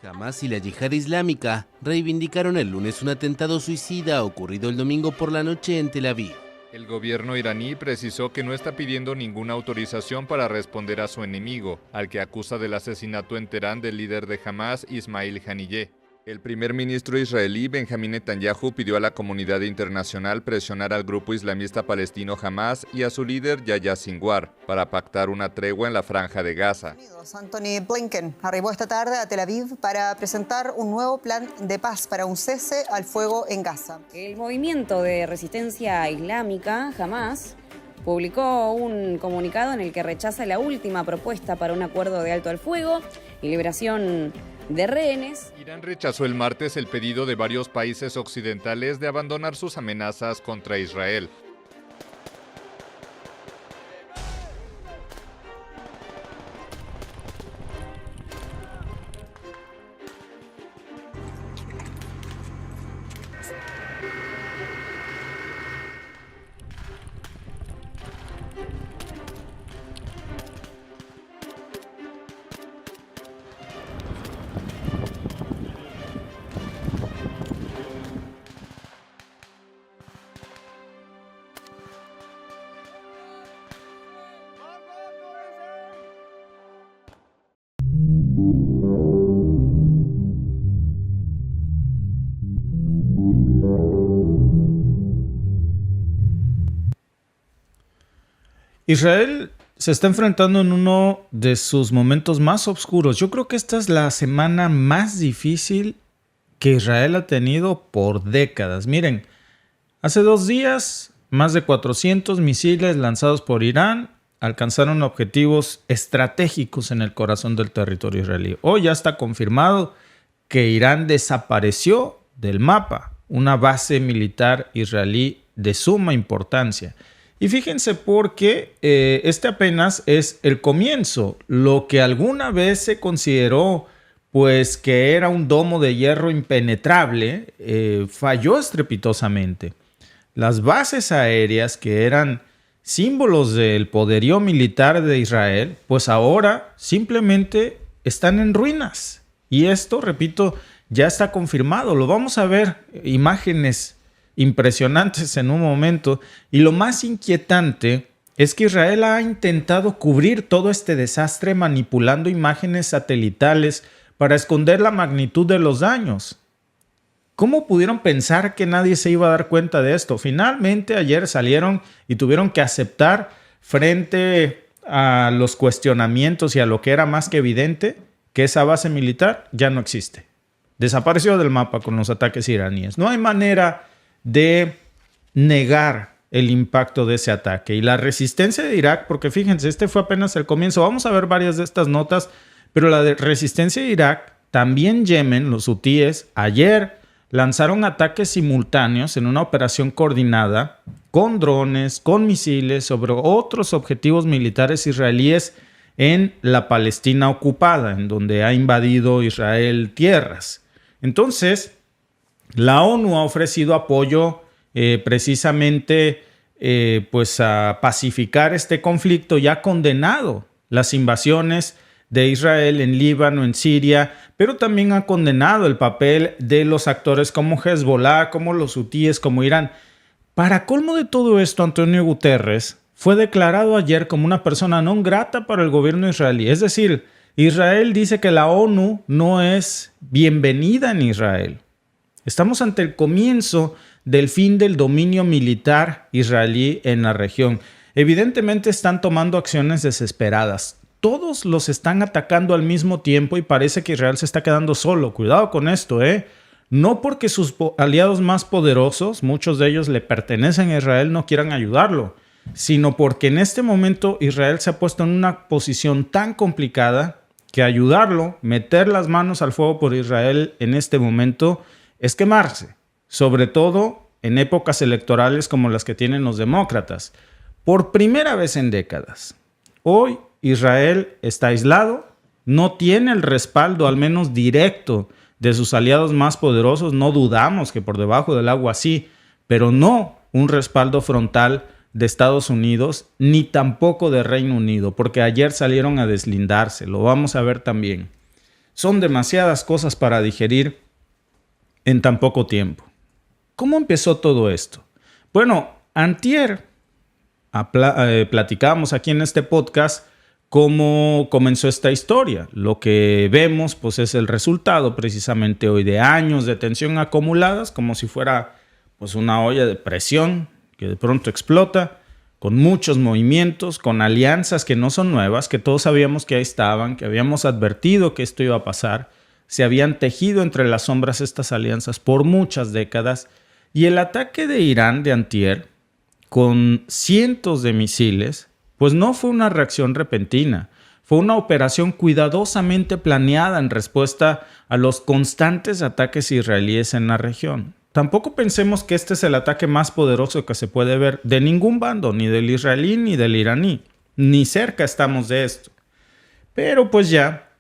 Hamás y la Yihad Islámica reivindicaron el lunes un atentado suicida ocurrido el domingo por la noche en Tel Aviv. El gobierno iraní precisó que no está pidiendo ninguna autorización para responder a su enemigo, al que acusa del asesinato en Teherán del líder de Hamás, Ismail Haniyeh. El primer ministro israelí Benjamín Netanyahu pidió a la comunidad internacional presionar al grupo islamista palestino Hamás y a su líder Yahya Sinwar para pactar una tregua en la franja de Gaza. Anthony Blinken arribó esta tarde a Tel Aviv para presentar un nuevo plan de paz para un cese al fuego en Gaza. El movimiento de resistencia islámica, Hamás, publicó un comunicado en el que rechaza la última propuesta para un acuerdo de alto al fuego y liberación de rehenes. Irán rechazó el martes el pedido de varios países occidentales de abandonar sus amenazas contra Israel. Israel se está enfrentando en uno de sus momentos más oscuros. Yo creo que esta es la semana más difícil que Israel ha tenido por décadas. Miren, hace 2 días, más de 400 misiles lanzados por Irán alcanzaron objetivos estratégicos en el corazón del territorio israelí. Hoy ya está confirmado que Irán desapareció del mapa una base militar israelí de suma importancia. Y fíjense porque este apenas es el comienzo. Lo que alguna vez se consideró pues que era un domo de hierro impenetrable, falló estrepitosamente. Las bases aéreas que eran símbolos del poderío militar de Israel, pues ahora simplemente están en ruinas. Y esto, repito, ya está confirmado. Lo vamos a ver, imágenes impresionantes en un momento. Y lo más inquietante es que Israel ha intentado cubrir todo este desastre manipulando imágenes satelitales para esconder la magnitud de los daños. ¿Cómo pudieron pensar que nadie se iba a dar cuenta de esto? Finalmente ayer salieron y tuvieron que aceptar frente a los cuestionamientos y a lo que era más que evidente que esa base militar ya no existe. Desapareció del mapa con los ataques iraníes. No hay manera de negar el impacto de ese ataque. Y la resistencia de Irak, porque fíjense, este fue apenas el comienzo. Vamos a ver varias de estas notas, pero la de resistencia de Irak, también Yemen, los hutíes, ayer lanzaron ataques simultáneos en una operación coordinada con drones, con misiles sobre otros objetivos militares israelíes en la Palestina ocupada, en donde ha invadido Israel tierras. Entonces, la ONU ha ofrecido apoyo precisamente pues a pacificar este conflicto y ha condenado las invasiones de Israel en Líbano, en Siria, pero también ha condenado el papel de los actores como Hezbollah, como los hutíes, como Irán. Para colmo de todo esto, Antonio Guterres fue declarado ayer como una persona no grata para el gobierno israelí. Es decir, Israel dice que la ONU no es bienvenida en Israel. Estamos ante el comienzo del fin del dominio militar israelí en la región. Evidentemente están tomando acciones desesperadas. Todos los están atacando al mismo tiempo y parece que Israel se está quedando solo. Cuidado con esto, No porque sus aliados más poderosos, muchos de ellos le pertenecen a Israel, no quieran ayudarlo, sino porque en este momento Israel se ha puesto en una posición tan complicada que ayudarlo, meter las manos al fuego por Israel en este momento es quemarse, sobre todo en épocas electorales como las que tienen los demócratas. Por primera vez en décadas, hoy Israel está aislado, no tiene el respaldo, al menos directo, de sus aliados más poderosos. No dudamos que por debajo del agua sí, pero no un respaldo frontal de Estados Unidos, ni tampoco de Reino Unido, porque ayer salieron a deslindarse. Lo vamos a ver también. Son demasiadas cosas para digerir en tan poco tiempo. ¿Cómo empezó todo esto? Bueno, antier platicábamos aquí en este podcast cómo comenzó esta historia. Lo que vemos pues es el resultado precisamente hoy de años de tensión acumuladas, como si fuera pues una olla de presión que de pronto explota, con muchos movimientos, con alianzas que no son nuevas, que todos sabíamos que ahí estaban, que habíamos advertido que esto iba a pasar. Se habían tejido entre las sombras estas alianzas por muchas décadas. Y el ataque de Irán de antier, con cientos de misiles, pues no fue una reacción repentina. Fue una operación cuidadosamente planeada en respuesta a los constantes ataques israelíes en la región. Tampoco pensemos que este es el ataque más poderoso que se puede ver de ningún bando, ni del israelí ni del iraní. Ni cerca estamos de esto. Pero pues ya,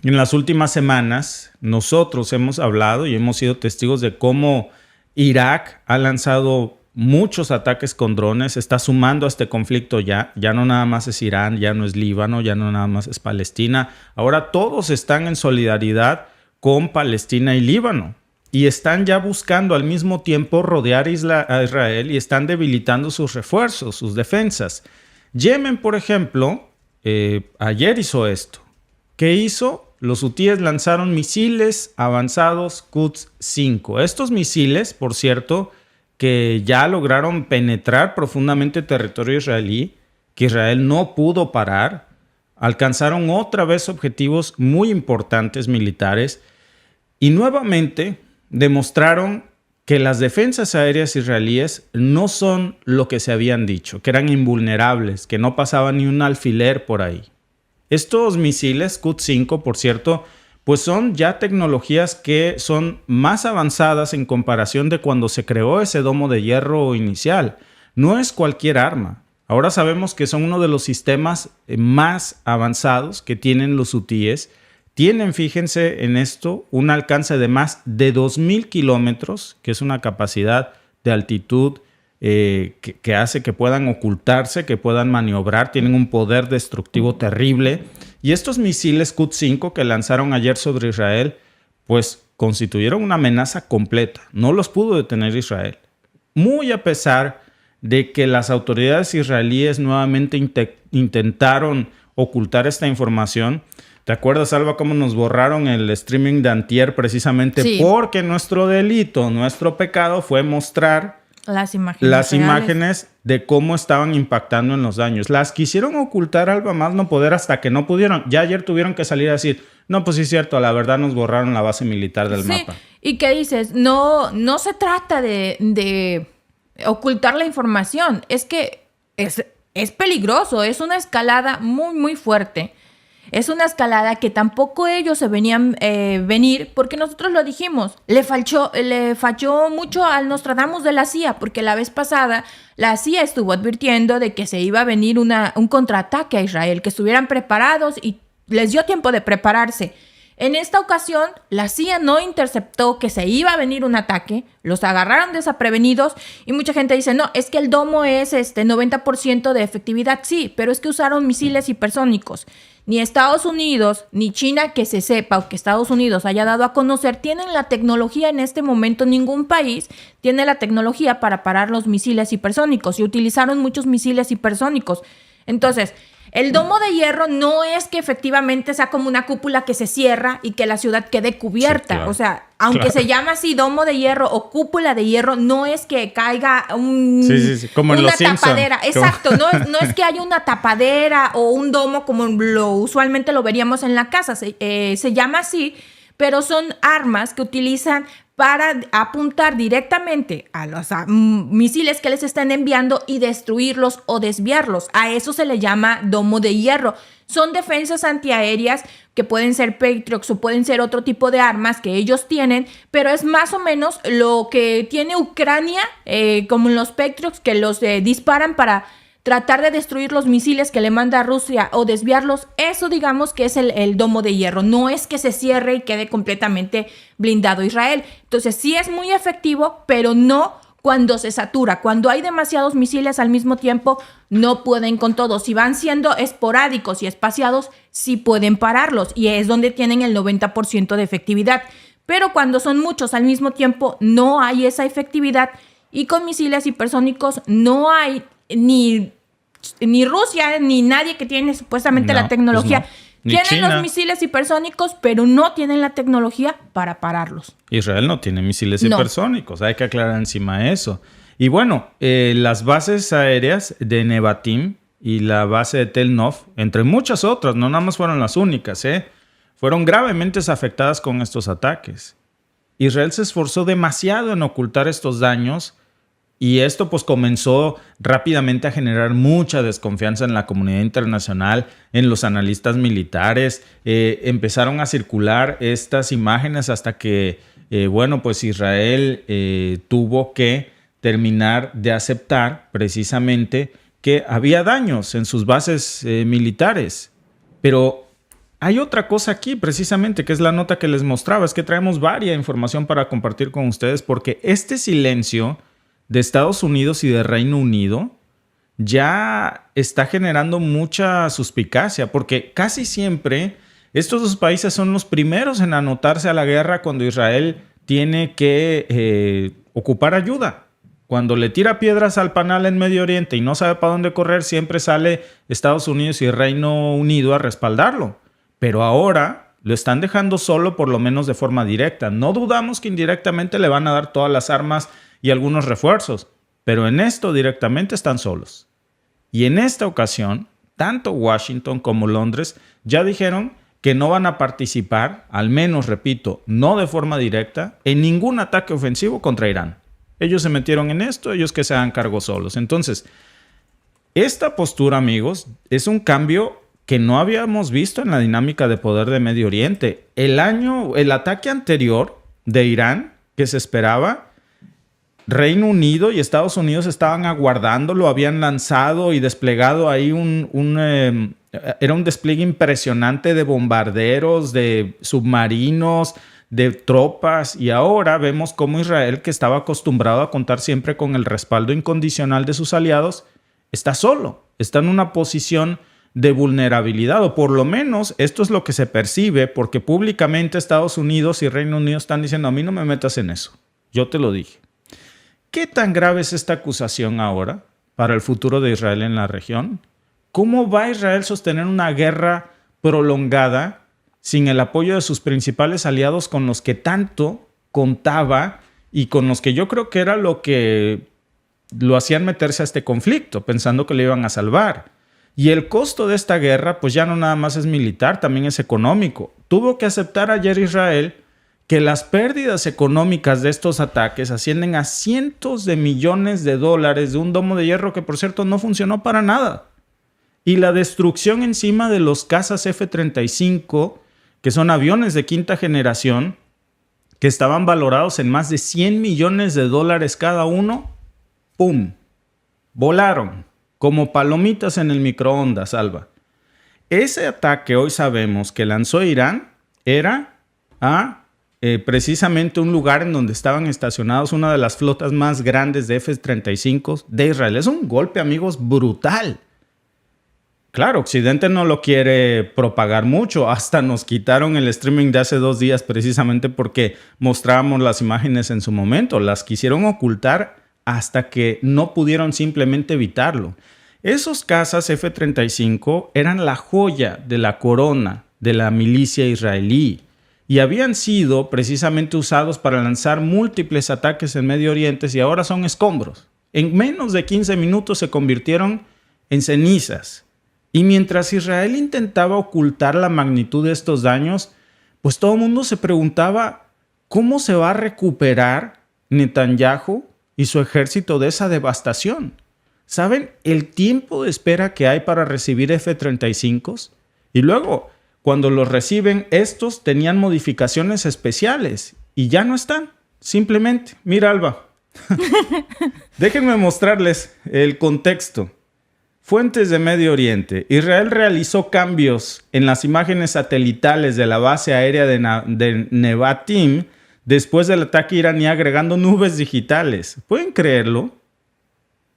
en las últimas semanas, nosotros hemos hablado y hemos sido testigos de cómo Irak ha lanzado muchos ataques con drones, está sumando a este conflicto ya no nada más es Irán, ya no es Líbano, ya no nada más es Palestina. Ahora todos están en solidaridad con Palestina y Líbano. Y están ya buscando al mismo tiempo rodear a Israel y están debilitando sus refuerzos, sus defensas. Yemen, por ejemplo, ayer hizo esto. ¿Qué hizo? Los hutíes lanzaron misiles avanzados Quds 5. Estos misiles, por cierto, que ya lograron penetrar profundamente territorio israelí, que Israel no pudo parar, alcanzaron otra vez objetivos muy importantes militares y nuevamente demostraron que las defensas aéreas israelíes no son lo que se habían dicho, que eran invulnerables, que no pasaba ni un alfiler por ahí. Estos misiles Quds 5, por cierto, pues son ya tecnologías que son más avanzadas en comparación de cuando se creó ese domo de hierro inicial. No es cualquier arma. Ahora sabemos que son uno de los sistemas más avanzados que tienen los hutíes. Tienen, fíjense en esto, un alcance de más de 2,000 kilómetros, que es una capacidad de altitud que hace que puedan ocultarse, que puedan maniobrar. Tienen un poder destructivo terrible. Y estos misiles Quds 5 que lanzaron ayer sobre Israel, pues constituyeron una amenaza completa. No los pudo detener Israel. Muy a pesar de que las autoridades israelíes nuevamente intentaron ocultar esta información. ¿Te acuerdas, Alba, cómo nos borraron el streaming de antier precisamente? Sí. Porque nuestro delito, nuestro pecado fue mostrar las imágenes de cómo estaban impactando en los daños. Las quisieron ocultar, Alba, más no poder, hasta que no pudieron. Ya ayer tuvieron que salir a decir, no, pues sí es cierto, la verdad nos borraron la base militar del mapa. ¿Y qué dices? No se trata de ocultar la información. Es que es peligroso, es una escalada muy, muy fuerte. Es una escalada que tampoco ellos se venían venir, porque nosotros lo dijimos. Le falló mucho al Nostradamus de la CIA, porque la vez pasada la CIA estuvo advirtiendo de que se iba a venir un contraataque a Israel, que estuvieran preparados y les dio tiempo de prepararse. En esta ocasión, la CIA no interceptó que se iba a venir un ataque, los agarraron desprevenidos y mucha gente dice, no, es que el domo es 90% de efectividad. Sí, pero es que usaron misiles hipersónicos. Ni Estados Unidos, ni China, que se sepa, o que Estados Unidos haya dado a conocer, tienen la tecnología en este momento. Ningún país tiene la tecnología para parar los misiles hipersónicos y utilizaron muchos misiles hipersónicos. Entonces, el domo de hierro no es que efectivamente sea como una cúpula que se cierra y que la ciudad quede cubierta. Sí, claro. O sea, aunque se llama así domo de hierro o cúpula de hierro, no es que caiga como en los tapadera. Simpson. Exacto, no es que haya una tapadera o un domo como usualmente lo veríamos en la casa. Se llama así, pero son armas que utilizan para apuntar directamente a los misiles que les están enviando y destruirlos o desviarlos. A eso se le llama domo de hierro. Son defensas antiaéreas que pueden ser Patriots o pueden ser otro tipo de armas que ellos tienen, pero es más o menos lo que tiene Ucrania, como los Patriots, que los disparan para tratar de destruir los misiles que le manda Rusia o desviarlos. Eso digamos que es el domo de hierro. No es que se cierre y quede completamente blindado Israel. Entonces sí es muy efectivo, pero no cuando se satura, cuando hay demasiados misiles al mismo tiempo, no pueden con todos. Si van siendo esporádicos y espaciados, sí pueden pararlos y es donde tienen el 90% de efectividad. Pero cuando son muchos al mismo tiempo, no hay esa efectividad y con misiles hipersónicos no hay ni Rusia ni nadie que tiene supuestamente la tecnología. Pues no. Ni Tienen China. los misiles hipersónicos, pero no tienen la tecnología para pararlos. Israel no tiene misiles No. hipersónicos, hay que aclarar encima eso. Y bueno, las bases aéreas de Nevatim y la base de Tel Nof, entre muchas otras, no nada más fueron las únicas, fueron gravemente afectadas con estos ataques. Israel se esforzó demasiado en ocultar estos daños y esto pues comenzó rápidamente a generar mucha desconfianza en la comunidad internacional, en los analistas militares. Empezaron a circular estas imágenes hasta que, pues Israel tuvo que terminar de aceptar precisamente que había daños en sus bases militares. Pero hay otra cosa aquí precisamente, que es la nota que les mostraba, es que traemos varia información para compartir con ustedes porque este silencio de Estados Unidos y de Reino Unido ya está generando mucha suspicacia, porque casi siempre estos dos países son los primeros en anotarse a la guerra cuando Israel tiene que ocupar ayuda. Cuando le tira piedras al panal en Medio Oriente y no sabe para dónde correr, siempre sale Estados Unidos y Reino Unido a respaldarlo. Pero ahora lo están dejando solo, por lo menos de forma directa. No dudamos que indirectamente le van a dar todas las armas y algunos refuerzos, pero en esto directamente están solos. Y en esta ocasión, tanto Washington como Londres ya dijeron que no van a participar, al menos, repito, no de forma directa, en ningún ataque ofensivo contra Irán. Ellos se metieron en esto, ellos que se hagan cargo solos. Entonces, esta postura, amigos, es un cambio que no habíamos visto en la dinámica de poder de Medio Oriente. El ataque anterior de Irán, que se esperaba, Reino Unido y Estados Unidos estaban aguardando, habían lanzado y desplegado ahí era un despliegue impresionante de bombarderos, de submarinos, de tropas, y ahora vemos cómo Israel, que estaba acostumbrado a contar siempre con el respaldo incondicional de sus aliados, está solo, está en una posición de vulnerabilidad, o por lo menos esto es lo que se percibe, porque públicamente Estados Unidos y Reino Unido están diciendo: a mí no me metas en eso, yo te lo dije. ¿Qué tan grave es esta acusación ahora para el futuro de Israel en la región? ¿Cómo va Israel a sostener una guerra prolongada sin el apoyo de sus principales aliados con los que tanto contaba y con los que yo creo que era lo que lo hacían meterse a este conflicto, pensando que le iban a salvar? Y el costo de esta guerra, pues ya no nada más es militar, también es económico. Tuvo que aceptar ayer Israel que las pérdidas económicas de estos ataques ascienden a cientos de millones de dólares de un domo de hierro que, por cierto, no funcionó para nada. Y la destrucción encima de los cazas F-35, que son aviones de quinta generación, que estaban valorados en más de 100 millones de dólares cada uno, ¡pum!, volaron como palomitas en el microondas, Alba. Ese ataque hoy sabemos que lanzó Irán era a precisamente un lugar en donde estaban estacionados una de las flotas más grandes de F-35 de Israel. Es un golpe, amigos, brutal. Claro, Occidente no lo quiere propagar mucho. Hasta nos quitaron el streaming de hace 2 días precisamente porque mostrábamos las imágenes en su momento. Las quisieron ocultar hasta que no pudieron simplemente evitarlo. Esos cazas F-35 eran la joya de la corona de la milicia israelí y habían sido precisamente usados para lanzar múltiples ataques en Medio Oriente y ahora son escombros. En menos de 15 minutos se convirtieron en cenizas. Y mientras Israel intentaba ocultar la magnitud de estos daños, pues todo el mundo se preguntaba cómo se va a recuperar Netanyahu y su ejército de esa devastación. ¿Saben el tiempo de espera que hay para recibir F-35? Y luego, cuando los reciben, estos tenían modificaciones especiales y ya no están. Simplemente, mira, Alba, déjenme mostrarles el contexto. Fuentes de Medio Oriente. Israel realizó cambios en las imágenes satelitales de la base aérea de Nevatim después del ataque iraní agregando nubes digitales. ¿Pueden creerlo?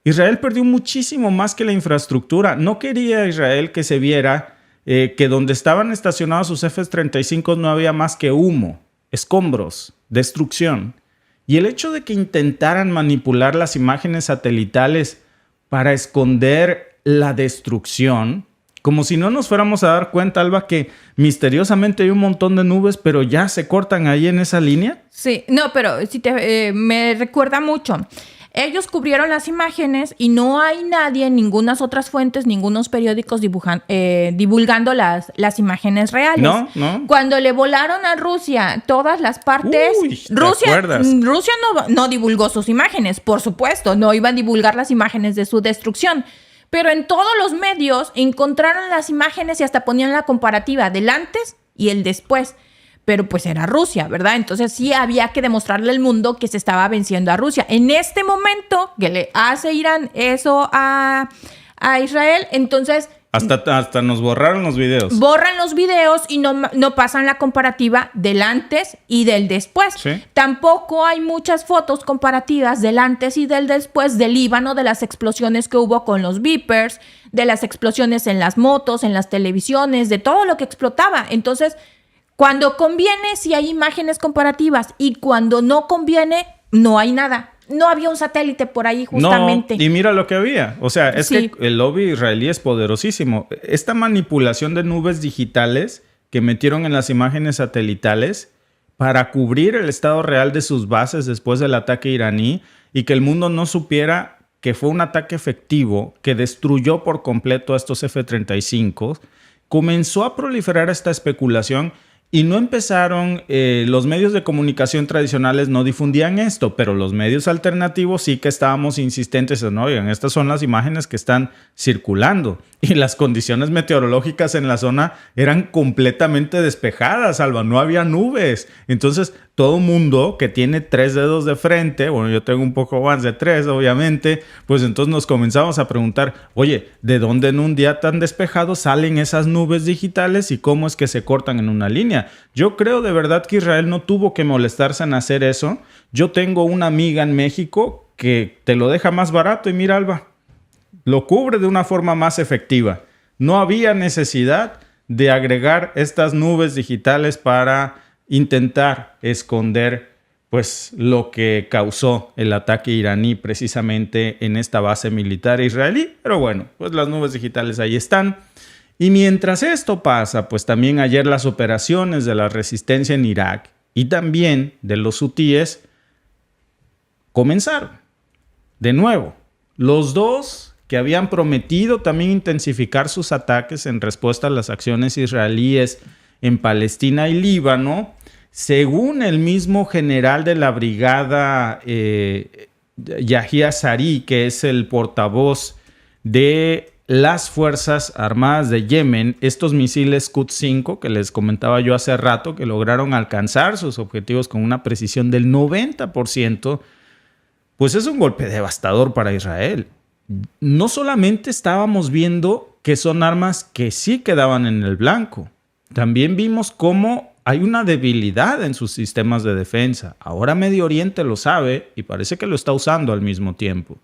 Israel perdió muchísimo más que la infraestructura. No quería Israel que se viera que donde estaban estacionados sus F-35 no había más que humo, escombros, destrucción. Y el hecho de que intentaran manipular las imágenes satelitales para esconder la destrucción, como si no nos fuéramos a dar cuenta, Alba, que misteriosamente hay un montón de nubes, pero ya se cortan ahí en esa línea. Sí, no, pero me recuerda mucho. Ellos cubrieron las imágenes y no hay nadie, ninguna otras fuentes, ningunos periódicos divulgando las imágenes reales. No. Cuando le volaron a Rusia todas las partes, Rusia no divulgó sus imágenes, por supuesto, no iban a divulgar las imágenes de su destrucción. Pero en todos los medios encontraron las imágenes y hasta ponían la comparativa del antes y el después. Pero pues era Rusia, ¿verdad? Entonces sí había que demostrarle al mundo que se estaba venciendo a Rusia. En este momento que le hace Irán eso a Israel, entonces... Hasta nos borraron los videos. Borran los videos y no pasan la comparativa del antes y del después. Sí. Tampoco hay muchas fotos comparativas del antes y del después del Líbano, de las explosiones que hubo con los Vipers, de las explosiones en las motos, en las televisiones, de todo lo que explotaba. Entonces... cuando conviene, sí hay imágenes comparativas y cuando no conviene, no hay nada. No había un satélite por ahí justamente. No, y mira lo que había. O sea, es que el lobby israelí es poderosísimo. Esta manipulación de nubes digitales que metieron en las imágenes satelitales para cubrir el estado real de sus bases después del ataque iraní y que el mundo no supiera que fue un ataque efectivo que destruyó por completo a estos F-35, comenzó a proliferar esta especulación. Y no empezaron, los medios de comunicación tradicionales no difundían esto, pero los medios alternativos sí que estábamos insistentes en, oigan, estas son las imágenes que están circulando. Y las condiciones meteorológicas en la zona eran completamente despejadas, Alba, no había nubes. Entonces, todo mundo que tiene 3 dedos de frente, bueno, yo tengo un poco más de 3, obviamente, pues entonces nos comenzamos a preguntar, oye, ¿de dónde en un día tan despejado salen esas nubes digitales y cómo es que se cortan en una línea? Yo creo de verdad que Israel no tuvo que molestarse en hacer eso. Yo tengo una amiga en México que te lo deja más barato y mira, Alba, lo cubre de una forma más efectiva. No había necesidad de agregar estas nubes digitales para intentar esconder pues lo que causó el ataque iraní precisamente en esta base militar israelí. Pero bueno, pues las nubes digitales ahí están. Y mientras esto pasa, pues también ayer las operaciones de la resistencia en Irak y también de los hutíes comenzaron. De nuevo, los dos que habían prometido también intensificar sus ataques en respuesta a las acciones israelíes en Palestina y Líbano, según el mismo general de la brigada Yahya Sari, que es el portavoz de las Fuerzas Armadas de Yemen, estos misiles Quds-5 que les comentaba yo hace rato, que lograron alcanzar sus objetivos con una precisión del 90%, pues es un golpe devastador para Israel. No solamente estábamos viendo que son armas que sí quedaban en el blanco, también vimos cómo hay una debilidad en sus sistemas de defensa. Ahora Medio Oriente lo sabe y parece que lo está usando al mismo tiempo.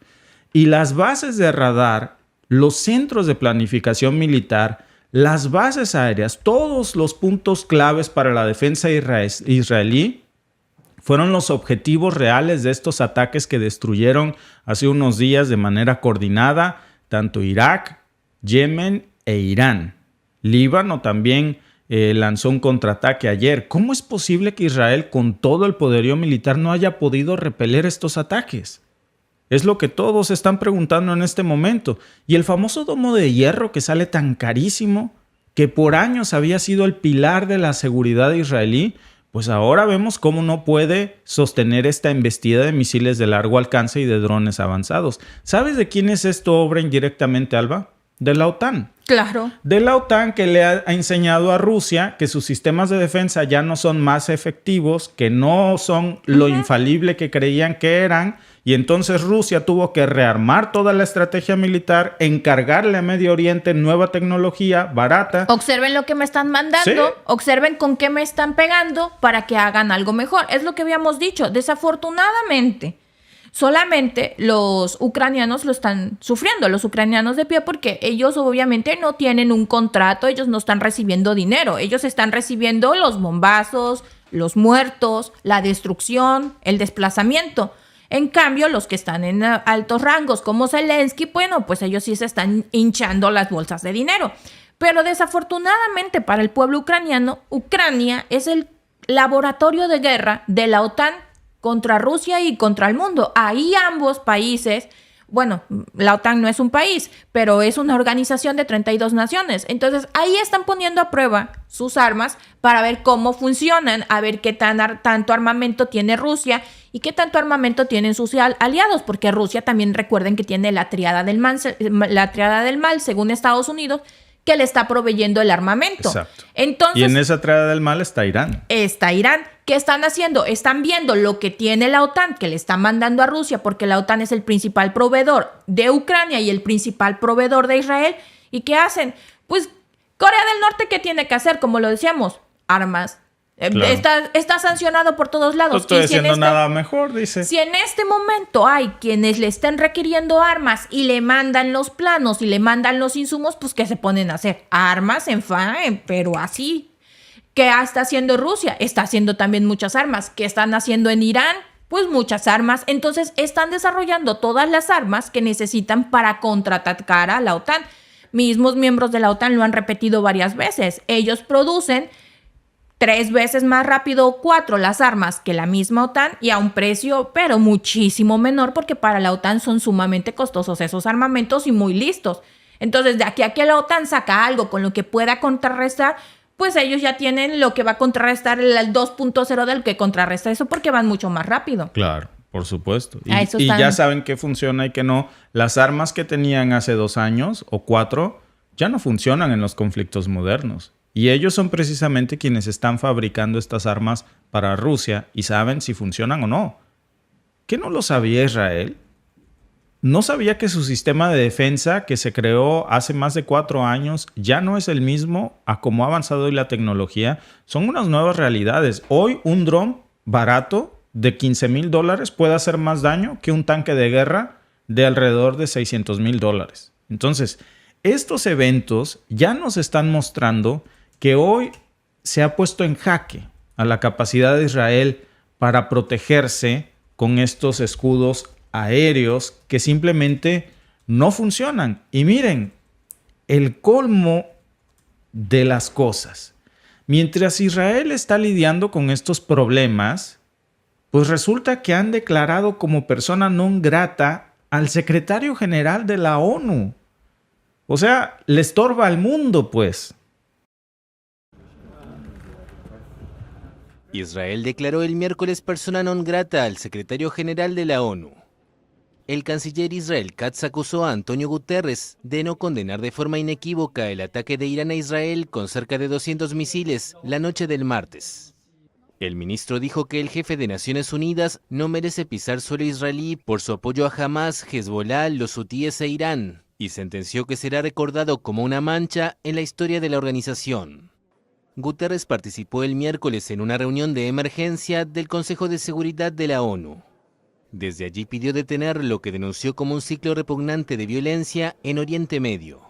Y las bases de radar, los centros de planificación militar, las bases aéreas, todos los puntos claves para la defensa israelí fueron los objetivos reales de estos ataques que destruyeron hace unos días de manera coordinada tanto Irak, Yemen e Irán. Líbano también lanzó un contraataque ayer. ¿Cómo es posible que Israel, con todo el poderío militar, no haya podido repeler estos ataques? Es lo que todos están preguntando en este momento. Y el famoso domo de hierro que sale tan carísimo, que por años había sido el pilar de la seguridad israelí, pues ahora vemos cómo no puede sostener esta embestida de misiles de largo alcance y de drones avanzados. ¿Sabes de quién es esto obra indirectamente, Alba? De la OTAN. Claro. De la OTAN, que le ha enseñado a Rusia que sus sistemas de defensa ya no son más efectivos, que no son lo infalible que creían que eran Y entonces Rusia tuvo que rearmar toda la estrategia militar, encargarle a Medio Oriente nueva tecnología barata. Observen lo que me están mandando, Sí. observen con qué me están pegando para que hagan algo mejor. Es lo que habíamos dicho. Desafortunadamente, solamente los ucranianos lo están sufriendo, los ucranianos de pie, porque ellos obviamente no tienen un contrato, ellos no están recibiendo dinero, ellos están recibiendo los bombazos, los muertos, la destrucción, el desplazamiento. En cambio, los que están en altos rangos como Zelensky, bueno, pues ellos sí se están hinchando las bolsas de dinero. Pero desafortunadamente para el pueblo ucraniano, Ucrania es el laboratorio de guerra de la OTAN contra Rusia y contra el mundo. Ahí ambos países, bueno, la OTAN no es un país, pero es una organización de 32 naciones. Entonces, ahí están poniendo a prueba sus armas para ver cómo funcionan, a ver qué tanto armamento tiene Rusia y qué tanto armamento tienen sus aliados, porque Rusia también recuerden que tiene la triada del mal, según Estados Unidos, que le está proveyendo el armamento. Exacto. Entonces, Y en esa triada del mal está Irán. está Irán. ¿Qué están haciendo? Están viendo lo que tiene la OTAN, que le está mandando a Rusia, porque la OTAN es el principal proveedor de Ucrania y el principal proveedor de Israel. ¿Y qué hacen? Pues Corea del Norte, ¿qué tiene que hacer? Como lo decíamos, armas. Claro. Está sancionado por todos lados. No estoy Y si haciendo nada mejor, dice. Si en este momento hay quienes le estén requiriendo armas y le mandan los planos y le mandan los insumos, pues ¿qué se ponen a hacer? Armas pero así. ¿Qué está haciendo Rusia? Está haciendo también muchas armas. ¿Qué están haciendo en Irán? Pues muchas armas. Entonces están desarrollando todas las armas que necesitan para contraatacar a la OTAN. Mismos miembros de la OTAN lo han repetido varias veces. Ellos producen 3 veces más rápido o 4 las armas que la misma OTAN y a un precio pero muchísimo menor, porque para la OTAN son sumamente costosos esos armamentos y muy listos. Entonces, de aquí a que la OTAN saca algo con lo que pueda contrarrestar, pues ellos ya tienen lo que va a contrarrestar el 2.0 del que contrarresta eso, porque van mucho más rápido. Claro, por supuesto. eso Y están- ya saben qué funciona y qué no. Las armas que tenían hace 2 años o 4 ya no funcionan en los conflictos modernos. Y ellos son precisamente quienes están fabricando estas armas para Rusia y saben si funcionan o no. ¿Qué no lo sabía Israel? ¿No sabía que su sistema de defensa que se creó hace más de 4 años ya no es el mismo a cómo ha avanzado hoy la tecnología? Son unas nuevas realidades. Hoy un dron barato de $15,000 puede hacer más daño que un tanque de guerra de alrededor de $600,000. Entonces, estos eventos ya nos están mostrando que hoy se ha puesto en jaque a la capacidad de Israel para protegerse con estos escudos aéreos que simplemente no funcionan. Y miren, el colmo de las cosas. Mientras Israel está lidiando con estos problemas, pues resulta que han declarado como persona non grata al secretario general de la ONU. O sea, le estorba al mundo, pues. Israel declaró el miércoles persona non grata al secretario general de la ONU. El canciller Israel Katz acusó a Antonio Guterres de no condenar de forma inequívoca el ataque de Irán a Israel con cerca de 200 misiles la noche del martes. El ministro dijo que el jefe de Naciones Unidas no merece pisar suelo israelí por su apoyo a Hamas, Hezbollah, los hutíes e Irán, y sentenció que será recordado como una mancha en la historia de la organización. Guterres participó el miércoles en una reunión de emergencia del Consejo de Seguridad de la ONU. Desde allí pidió detener lo que denunció como un ciclo repugnante de violencia en Oriente Medio.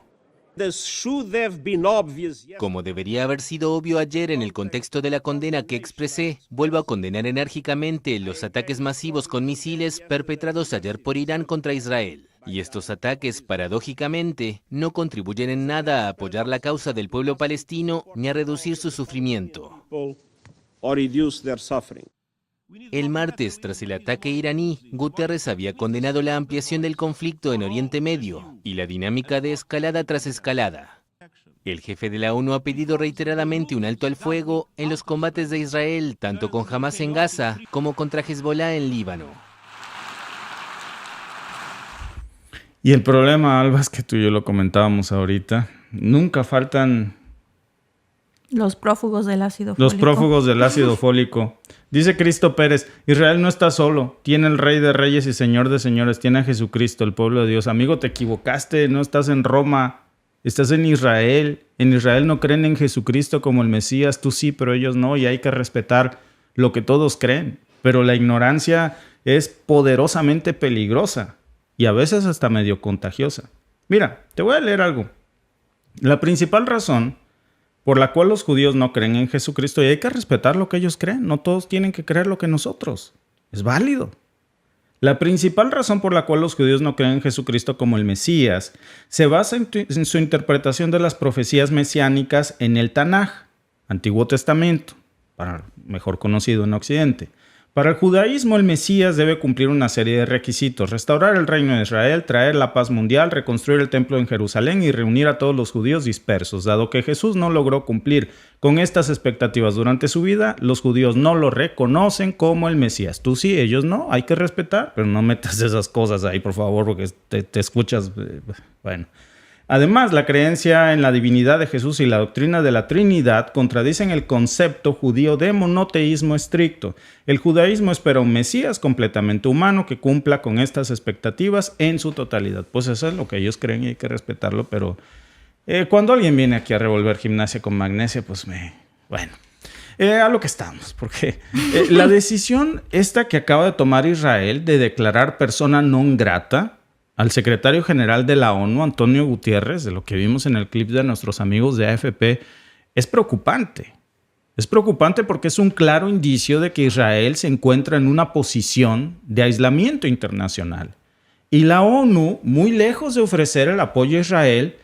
Como debería haber sido obvio ayer en el contexto de la condena que expresé, vuelvo a condenar enérgicamente los ataques masivos con misiles perpetrados ayer por Irán contra Israel. Y estos ataques, paradójicamente, no contribuyen en nada a apoyar la causa del pueblo palestino ni a reducir su sufrimiento. El martes, tras el ataque iraní, Guterres había condenado la ampliación del conflicto en Oriente Medio y la dinámica de escalada tras escalada. El jefe de la ONU ha pedido reiteradamente un alto al fuego en los combates de Israel, tanto con Hamas en Gaza como contra Hezbollah en Líbano. Y el problema, Alba, es que tú y yo lo comentábamos ahorita. Nunca faltan Los prófugos del ácido fólico. Los prófugos del ácido fólico. Dice Cristo Pérez, Israel no está solo, tiene el Rey de Reyes y Señor de Señores, tiene a Jesucristo, el pueblo de Dios. Amigo, te equivocaste, no estás en Roma, estás en Israel. En Israel no creen en Jesucristo como el Mesías, tú sí, pero ellos no, y hay que respetar lo que todos creen. Pero la ignorancia es poderosamente peligrosa y a veces hasta medio contagiosa. Mira, te voy a leer algo. La principal razón por la cual los judíos no creen en Jesucristo, y hay que respetar lo que ellos creen, no todos tienen que creer lo que nosotros. Es válido. La principal razón por la cual los judíos no creen en Jesucristo como el Mesías se basa en su interpretación de las profecías mesiánicas en el Tanaj, Antiguo Testamento, mejor conocido en Occidente. Para el judaísmo, el Mesías debe cumplir una serie de requisitos: restaurar el reino de Israel, traer la paz mundial, reconstruir el templo en Jerusalén y reunir a todos los judíos dispersos. Dado que Jesús no logró cumplir con estas expectativas durante su vida, los judíos no lo reconocen como el Mesías. Tú sí, ellos no, hay que respetar, pero no metas esas cosas ahí, por favor, porque te escuchas, bueno. Además, la creencia en la divinidad de Jesús y la doctrina de la Trinidad contradicen el concepto judío de monoteísmo estricto. El judaísmo espera un Mesías completamente humano que cumpla con estas expectativas en su totalidad. Pues eso es lo que ellos creen y hay que respetarlo, pero cuando alguien viene aquí a revolver gimnasia con magnesia, pues bueno. A lo que estamos, porque la decisión esta que acaba de tomar Israel de declarar persona non grata al secretario general de la ONU, Antonio Guterres, de lo que vimos en el clip de nuestros amigos de AFP, es preocupante. Es preocupante porque es un claro indicio de que Israel se encuentra en una posición de aislamiento internacional. Y la ONU, muy lejos de ofrecer el apoyo a Israel,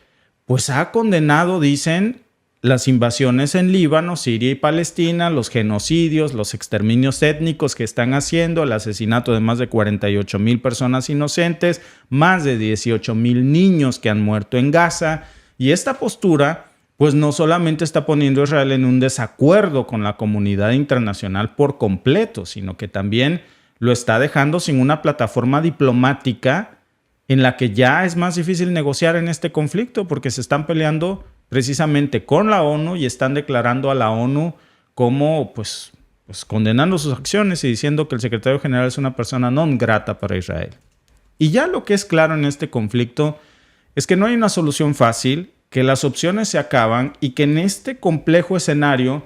pues ha condenado, dicen, las invasiones en Líbano, Siria y Palestina, los genocidios, los exterminios étnicos que están haciendo, el asesinato de más de 48,000 personas inocentes, más de 18,000 niños que han muerto en Gaza. Y esta postura, pues no solamente está poniendo a Israel en un desacuerdo con la comunidad internacional por completo, sino que también lo está dejando sin una plataforma diplomática en la que ya es más difícil negociar en este conflicto porque se están peleando precisamente con la ONU y están declarando a la ONU como pues condenando sus acciones y diciendo que el secretario general es una persona non grata para Israel. Y ya lo que es claro en este conflicto es que no hay una solución fácil, que las opciones se acaban y que en este complejo escenario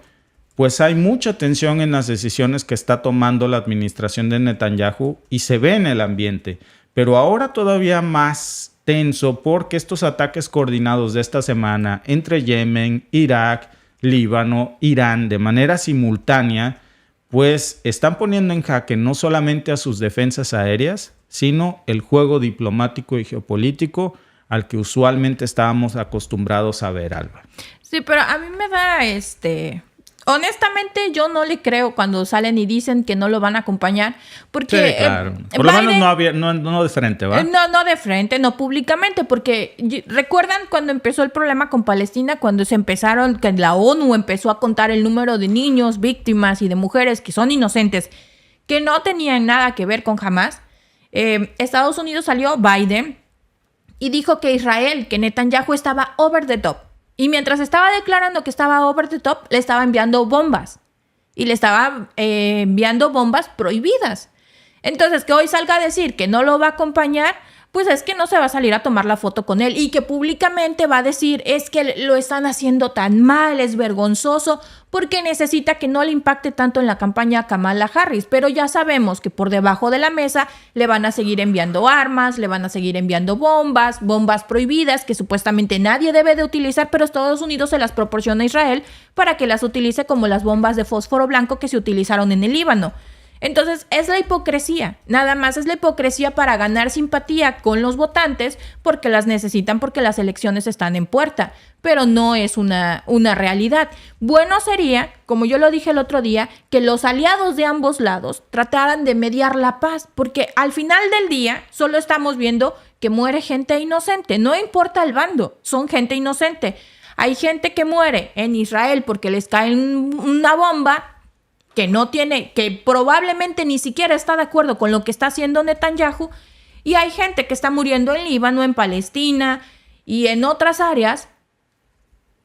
pues hay mucha tensión en las decisiones que está tomando la administración de Netanyahu y se ve en el ambiente, pero ahora todavía más tenso porque estos ataques coordinados de esta semana entre Yemen, Irak, Líbano, Irán de manera simultánea, pues están poniendo en jaque no solamente a sus defensas aéreas, sino el juego diplomático y geopolítico al que usualmente estábamos acostumbrados a ver, Alba. Sí, pero a mí me da honestamente, yo no le creo cuando salen y dicen que no lo van a acompañar, porque sí, claro. Por lo menos no de frente, ¿va? No de frente, no públicamente, porque ¿recuerdan cuando empezó el problema con Palestina? Cuando que la ONU empezó a contar el número de niños, víctimas y de mujeres que son inocentes, que no tenían nada que ver con Hamas. Estados Unidos salió, Biden, y dijo que Israel, que Netanyahu estaba over the top. Y mientras estaba declarando que estaba over the top, le estaba enviando bombas. Y le estaba enviando bombas prohibidas. Entonces, que hoy salga a decir que no lo va a acompañar, pues es que no se va a salir a tomar la foto con él. Y que públicamente va a decir, es que lo están haciendo tan mal, es vergonzoso, porque necesita que no le impacte tanto en la campaña a Kamala Harris. Pero ya sabemos que por debajo de la mesa le van a seguir enviando armas, le van a seguir enviando bombas prohibidas que supuestamente nadie debe de utilizar, pero Estados Unidos se las proporciona a Israel para que las utilice como las bombas de fósforo blanco que se utilizaron en el Líbano. Entonces, es la hipocresía, nada más es la hipocresía para ganar simpatía con los votantes porque las necesitan porque las elecciones están en puerta, pero no es una realidad. Bueno sería, como yo lo dije el otro día, que los aliados de ambos lados trataran de mediar la paz, porque al final del día solo estamos viendo que muere gente inocente, no importa el bando, son gente inocente. Hay gente que muere en Israel porque les cae una bomba, que probablemente ni siquiera está de acuerdo con lo que está haciendo Netanyahu, y hay gente que está muriendo en Líbano, en Palestina y en otras áreas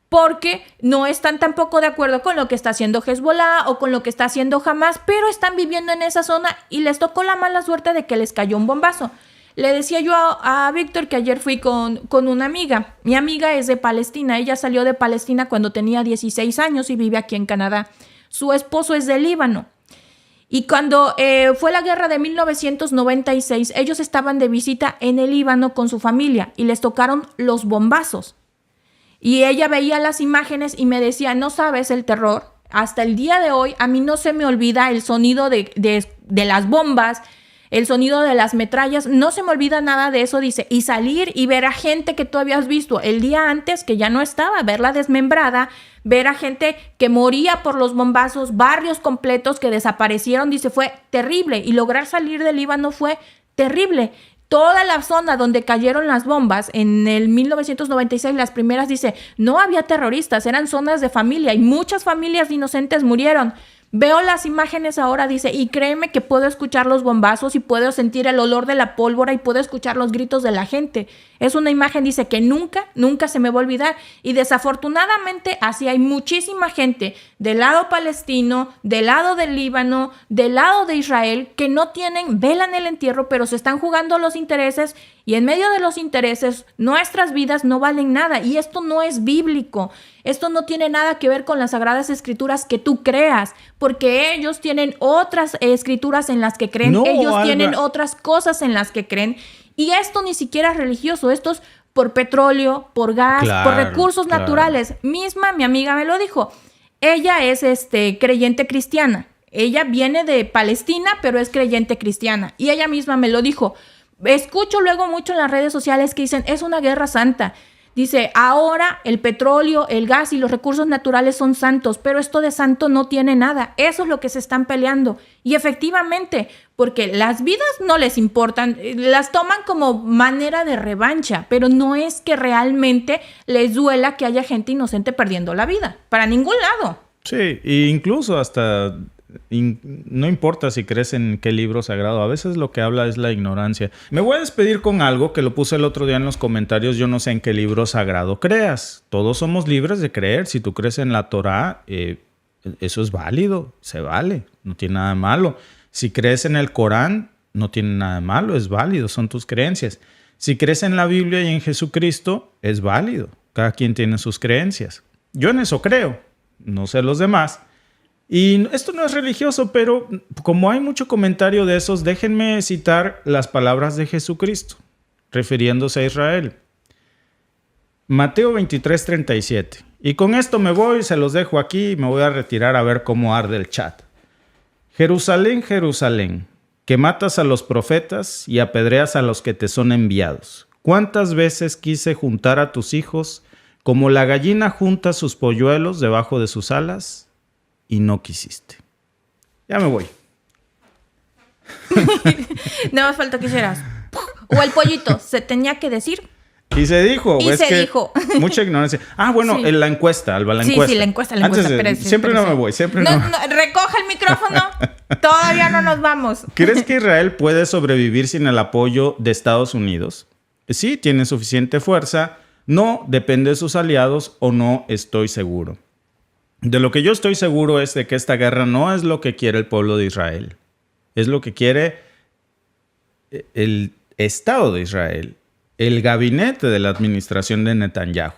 porque no están tampoco de acuerdo con lo que está haciendo Hezbollah o con lo que está haciendo Hamas, pero están viviendo en esa zona y les tocó la mala suerte de que les cayó un bombazo. Le decía yo a Víctor que ayer fui con una amiga. Mi amiga es de Palestina. Ella salió de Palestina cuando tenía 16 años y vive aquí en Canadá. Su esposo es de Líbano. Y cuando fue la guerra de 1996, ellos estaban de visita en el Líbano con su familia y les tocaron los bombazos. Y ella veía las imágenes y me decía, no sabes el terror. Hasta el día de hoy a mí no se me olvida el sonido de las bombas, el sonido de las metrallas, no se me olvida nada de eso, dice, y salir y ver a gente que tú habías visto el día antes, que ya no estaba, verla desmembrada, ver a gente que moría por los bombazos, barrios completos que desaparecieron, dice, fue terrible, y lograr salir del Líbano fue terrible. Toda la zona donde cayeron las bombas en el 1996, las primeras, dice, no había terroristas, eran zonas de familia y muchas familias inocentes murieron. Veo las imágenes ahora, dice, y créeme que puedo escuchar los bombazos y puedo sentir el olor de la pólvora y puedo escuchar los gritos de la gente. Es una imagen, dice, que nunca se me va a olvidar. Y desafortunadamente así hay muchísima gente del lado palestino, del lado del Líbano, del lado de Israel, que no velan el entierro, pero se están jugando los intereses y en medio de los intereses nuestras vidas no valen nada. Y esto no es bíblico. Esto no tiene nada que ver con las Sagradas Escrituras que tú creas, porque ellos tienen otras escrituras en las que creen, ellos tienen otras cosas en las que creen, y esto ni siquiera es religioso, esto es por petróleo, por gas, por recursos naturales. Misma, mi amiga me lo dijo, ella es creyente cristiana, ella viene de Palestina, pero es creyente cristiana, y ella misma me lo dijo. Escucho luego mucho en las redes sociales que dicen, es una guerra santa. Dice, ahora el petróleo, el gas y los recursos naturales son santos, pero esto de santo no tiene nada. Eso es lo que se están peleando. Y efectivamente, porque las vidas no les importan, las toman como manera de revancha, pero no es que realmente les duela que haya gente inocente perdiendo la vida, para ningún lado. Sí, e incluso hasta... no importa si crees en qué libro sagrado, a veces lo que habla es la ignorancia. Me voy a despedir con algo que lo puse el otro día en los comentarios. Yo no sé en qué libro sagrado creas. Todos somos libres de creer. Si tú crees en la Torá, eso es válido, se vale, no tiene nada de malo. Si crees en el Corán, no tiene nada de malo, es válido, son tus creencias. Si crees en la Biblia y en Jesucristo, es válido. Cada quien tiene sus creencias. Yo en eso creo, no sé los demás. Y esto no es religioso, pero como hay mucho comentario de esos, déjenme citar las palabras de Jesucristo, refiriéndose a Israel. Mateo 23:37. Y con esto me voy, se los dejo aquí y me voy a retirar a ver cómo arde el chat. Jerusalén, Jerusalén, que matas a los profetas y apedreas a los que te son enviados. ¿Cuántas veces quise juntar a tus hijos como la gallina junta sus polluelos debajo de sus alas? Y no quisiste. Ya me voy. No más falta que hicieras. O el pollito, se tenía que decir. Y se dijo. Y se dijo. Mucha ignorancia. Ah, bueno, sí. En la encuesta, Alba, la encuesta. Sí, la encuesta. Siempre no me voy, siempre no. Recoja el micrófono. Todavía no nos vamos. ¿Crees que Israel puede sobrevivir sin el apoyo de Estados Unidos? Sí, tiene suficiente fuerza. No, depende de sus aliados o no estoy seguro. De lo que yo estoy seguro es de que esta guerra no es lo que quiere el pueblo de Israel. Es lo que quiere el Estado de Israel, el gabinete de la administración de Netanyahu.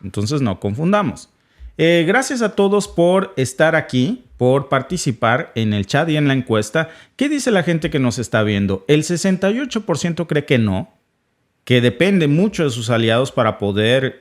Entonces no confundamos. Gracias a todos por estar aquí, por participar en el chat y en la encuesta. ¿Qué dice la gente que nos está viendo? El 68% cree que no, que depende mucho de sus aliados para poder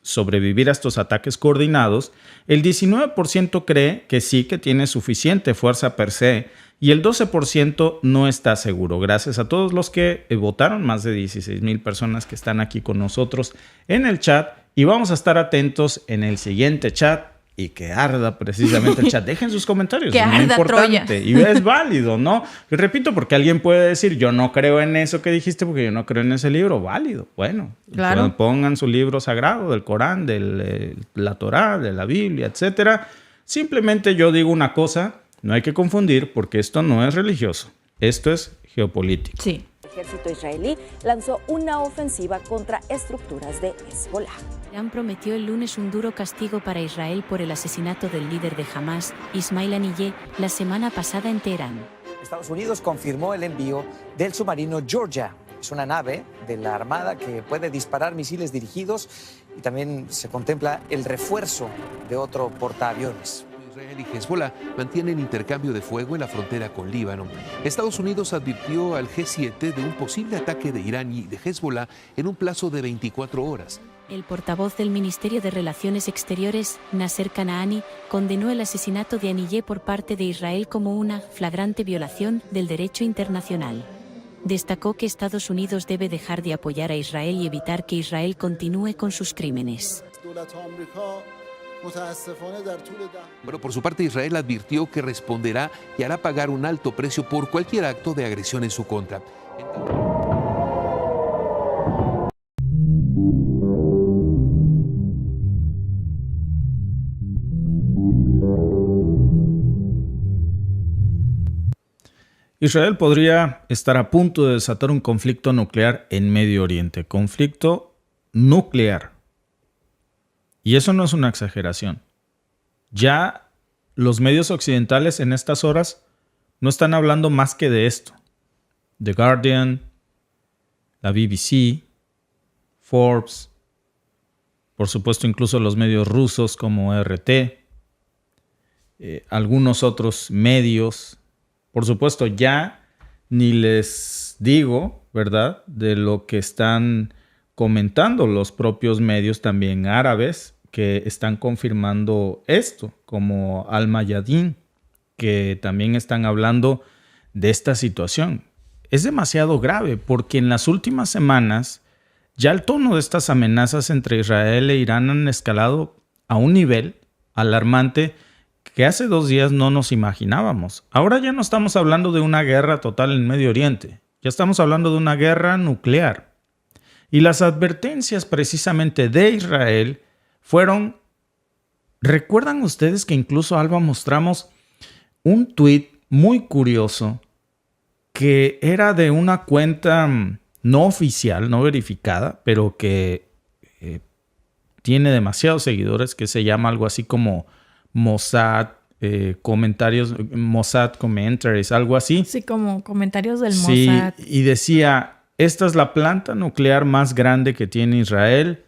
sobrevivir a estos ataques coordinados. El 19% cree que sí, que tiene suficiente fuerza per se, y el 12% no está seguro. Gracias a todos los que votaron, más de 16,000 personas que están aquí con nosotros en el chat, y vamos a estar atentos en el siguiente chat. Y que arda precisamente el chat. Dejen sus comentarios. Que es muy arda importante. Troya. Y es válido, ¿no? Y repito, porque alguien puede decir, yo no creo en eso que dijiste porque yo no creo en ese libro. Válido. Bueno, claro. Pongan su libro sagrado del Corán, de la Torá, de la Biblia, etcétera. Simplemente yo digo una cosa, no hay que confundir porque esto no es religioso. Esto es geopolítico. Sí. El ejército israelí lanzó una ofensiva contra estructuras de Hezbollah. Irán prometió el lunes un duro castigo para Israel por el asesinato del líder de Hamas, Ismail Haniyeh, la semana pasada en Teherán. Estados Unidos confirmó el envío del submarino Georgia. Es una nave de la Armada que puede disparar misiles dirigidos y también se contempla el refuerzo de otro portaaviones. Israel y Hezbollah mantienen intercambio de fuego en la frontera con Líbano. Estados Unidos advirtió al G7 de un posible ataque de Irán y de Hezbollah en un plazo de 24 horas. El portavoz del Ministerio de Relaciones Exteriores, Nasser Kanaani, condenó el asesinato de Haniyeh por parte de Israel como una flagrante violación del derecho internacional. Destacó que Estados Unidos debe dejar de apoyar a Israel y evitar que Israel continúe con sus crímenes. Bueno, por su parte, Israel advirtió que responderá y hará pagar un alto precio por cualquier acto de agresión en su contra. Israel podría estar a punto de desatar un conflicto nuclear en Medio Oriente. Conflicto nuclear. Y eso no es una exageración. Ya los medios occidentales en estas horas no están hablando más que de esto. The Guardian, la BBC, Forbes, por supuesto incluso los medios rusos como RT, algunos otros medios. Por supuesto, ya ni les digo, ¿verdad?, de lo que están comentando los propios medios también árabes que están confirmando esto, como Al Mayadin, que también están hablando de esta situación. Es demasiado grave porque en las últimas semanas ya el tono de estas amenazas entre Israel e Irán han escalado a un nivel alarmante que hace 2 días no nos imaginábamos. Ahora ya no estamos hablando de una guerra total en Medio Oriente, ya estamos hablando de una guerra nuclear. Y las advertencias precisamente de Israel fueron... ¿Recuerdan ustedes que incluso, Alba, mostramos un tuit muy curioso que era de una cuenta no oficial, no verificada, pero que tiene demasiados seguidores, que se llama algo así como Mossad Commentaries, algo así. Sí, como comentarios del sí, Mossad. Y decía, esta es la planta nuclear más grande que tiene Israel.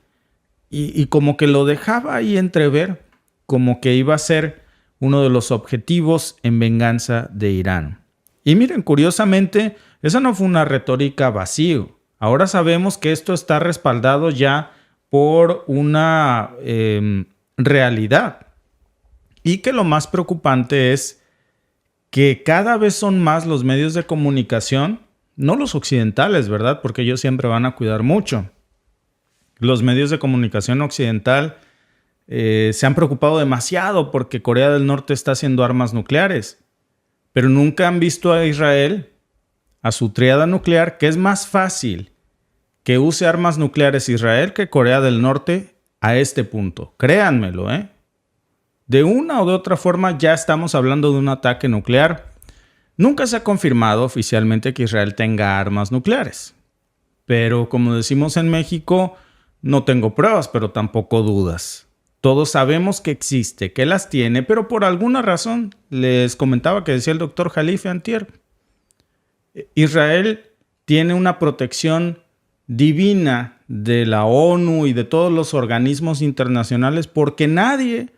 Y como que lo dejaba ahí entrever, como que iba a ser uno de los objetivos en venganza de Irán. Y miren, curiosamente, esa no fue una retórica vacío. Ahora sabemos que esto está respaldado ya por una realidad. Y que lo más preocupante es que cada vez son más los medios de comunicación, no los occidentales, ¿verdad? Porque ellos siempre van a cuidar mucho. Los medios de comunicación occidental se han preocupado demasiado porque Corea del Norte está haciendo armas nucleares. Pero nunca han visto a Israel, a su tríada nuclear, que es más fácil que use armas nucleares Israel que Corea del Norte a este punto. Créanmelo, ¿eh? De una o de otra forma ya estamos hablando de un ataque nuclear. Nunca se ha confirmado oficialmente que Israel tenga armas nucleares. Pero como decimos en México, no tengo pruebas, pero tampoco dudas. Todos sabemos que existe, que las tiene, pero por alguna razón, les comentaba que decía el doctor Jalife antier, Israel tiene una protección divina de la ONU y de todos los organismos internacionales porque nadie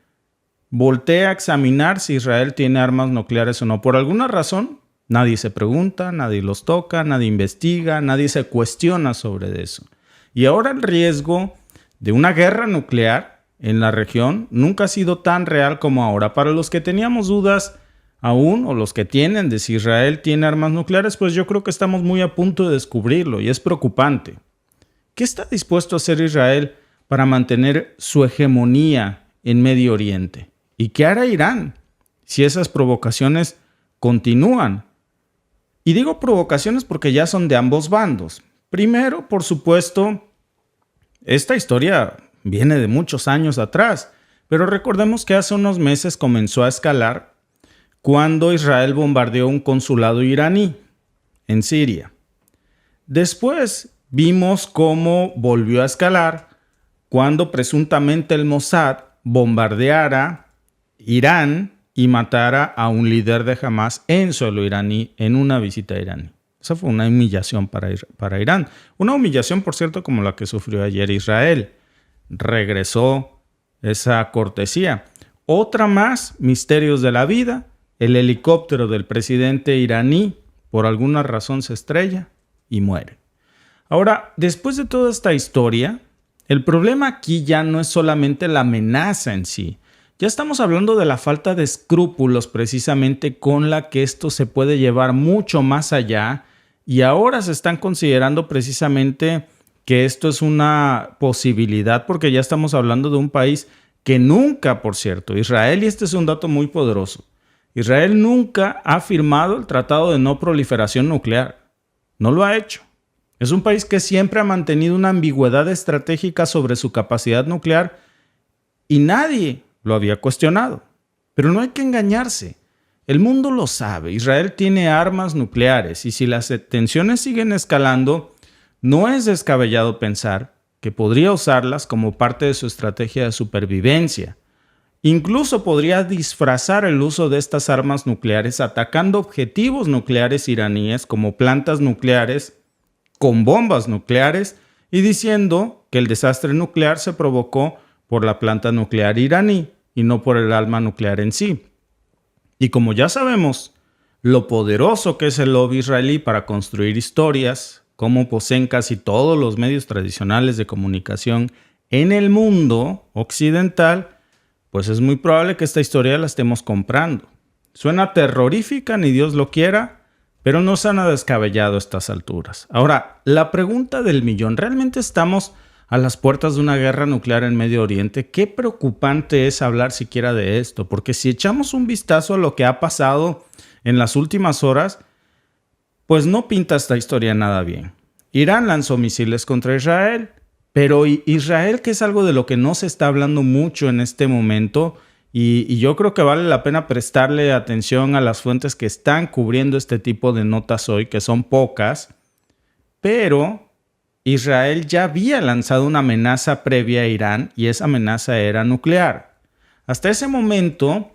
voltea a examinar si Israel tiene armas nucleares o no. Por alguna razón, nadie se pregunta, nadie los toca, nadie investiga, nadie se cuestiona sobre eso. Y ahora el riesgo de una guerra nuclear en la región nunca ha sido tan real como ahora. Para los que teníamos dudas aún, o los que tienen de si Israel tiene armas nucleares, pues yo creo que estamos muy a punto de descubrirlo y es preocupante. ¿Qué está dispuesto a hacer Israel para mantener su hegemonía en Medio Oriente? ¿Y qué hará Irán si esas provocaciones continúan? Y digo provocaciones porque ya son de ambos bandos. Primero, por supuesto, esta historia viene de muchos años atrás, pero recordemos que hace unos meses comenzó a escalar cuando Israel bombardeó un consulado iraní en Siria. Después vimos cómo volvió a escalar cuando presuntamente el Mossad bombardeara Irán y matara a un líder de Hamas en suelo iraní en una visita iraní. Esa fue una humillación para Irán. Una humillación, por cierto, como la que sufrió ayer Israel. Regresó esa cortesía. Otra más, misterios de la vida. El helicóptero del presidente iraní por alguna razón se estrella y muere. Ahora, después de toda esta historia, el problema aquí ya no es solamente la amenaza en sí. Ya estamos hablando de la falta de escrúpulos precisamente con la que esto se puede llevar mucho más allá, y ahora se están considerando precisamente que esto es una posibilidad porque ya estamos hablando de un país que nunca, por cierto, Israel, y este es un dato muy poderoso, Israel nunca ha firmado el Tratado de No Proliferación Nuclear. No lo ha hecho. Es un país que siempre ha mantenido una ambigüedad estratégica sobre su capacidad nuclear y nadie lo había cuestionado. Pero no hay que engañarse. El mundo lo sabe. Israel tiene armas nucleares y si las tensiones siguen escalando, no es descabellado pensar que podría usarlas como parte de su estrategia de supervivencia. Incluso podría disfrazar el uso de estas armas nucleares atacando objetivos nucleares iraníes como plantas nucleares con bombas nucleares y diciendo que el desastre nuclear se provocó por la planta nuclear iraní y no por el arma nuclear en sí. Y como ya sabemos lo poderoso que es el lobby israelí para construir historias, como poseen casi todos los medios tradicionales de comunicación en el mundo occidental, pues es muy probable que esta historia la estemos comprando. Suena terrorífica, ni Dios lo quiera, pero no suena descabellado a estas alturas. Ahora, la pregunta del millón, ¿realmente estamos a las puertas de una guerra nuclear en Medio Oriente? Qué preocupante es hablar siquiera de esto, porque si echamos un vistazo a lo que ha pasado en las últimas horas, pues no pinta esta historia nada bien. Irán lanzó misiles contra Israel, pero Israel, que es algo de lo que no se está hablando mucho en este momento, y yo creo que vale la pena prestarle atención a las fuentes que están cubriendo este tipo de notas hoy, que son pocas, pero Israel ya había lanzado una amenaza previa a Irán y esa amenaza era nuclear. Hasta ese momento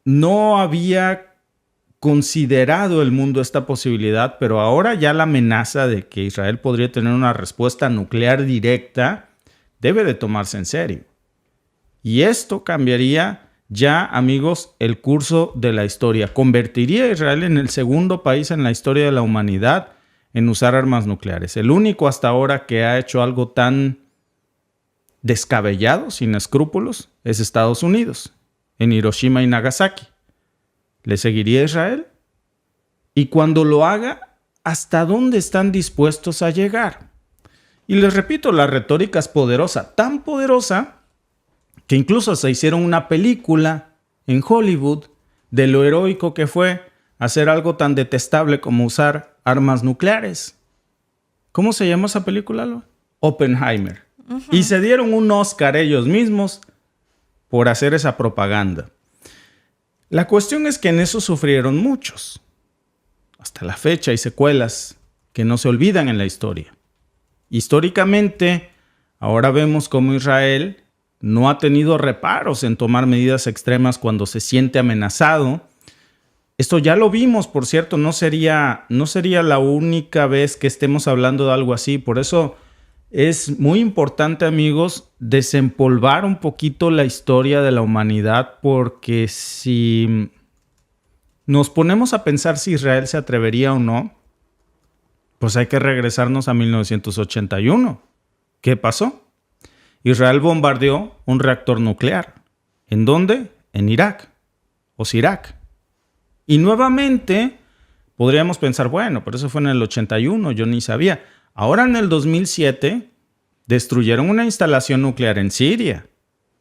no había considerado el mundo esta posibilidad, pero ahora ya la amenaza de que Israel podría tener una respuesta nuclear directa debe de tomarse en serio. Y esto cambiaría ya, amigos, el curso de la historia. Convertiría a Israel en el segundo país en la historia de la humanidad en usar armas nucleares. El único hasta ahora que ha hecho algo tan descabellado, sin escrúpulos, es Estados Unidos, en Hiroshima y Nagasaki. ¿Le seguiría a Israel? Y cuando lo haga, ¿hasta dónde están dispuestos a llegar? Y les repito, la retórica es poderosa, tan poderosa que incluso se hicieron una película en Hollywood de lo heroico que fue hacer algo tan detestable como usar armas nucleares. ¿Cómo se llama esa película? Oppenheimer. Y se dieron un Oscar ellos mismos por hacer esa propaganda. La cuestión es que en eso sufrieron muchos. Hasta la fecha hay secuelas que no se olvidan en la historia. Históricamente, ahora vemos cómo Israel no ha tenido reparos en tomar medidas extremas cuando se siente amenazado. Esto ya lo vimos, por cierto, no sería la única vez que estemos hablando de algo así. Por eso es muy importante, amigos, desempolvar un poquito la historia de la humanidad, porque si nos ponemos a pensar si Israel se atrevería o no, pues hay que regresarnos a 1981. ¿Qué pasó? Israel bombardeó un reactor nuclear. ¿En dónde? En Irak o Sirak. Y nuevamente podríamos pensar, bueno, pero eso fue en el 81, yo ni sabía. Ahora en el 2007 destruyeron una instalación nuclear en Siria.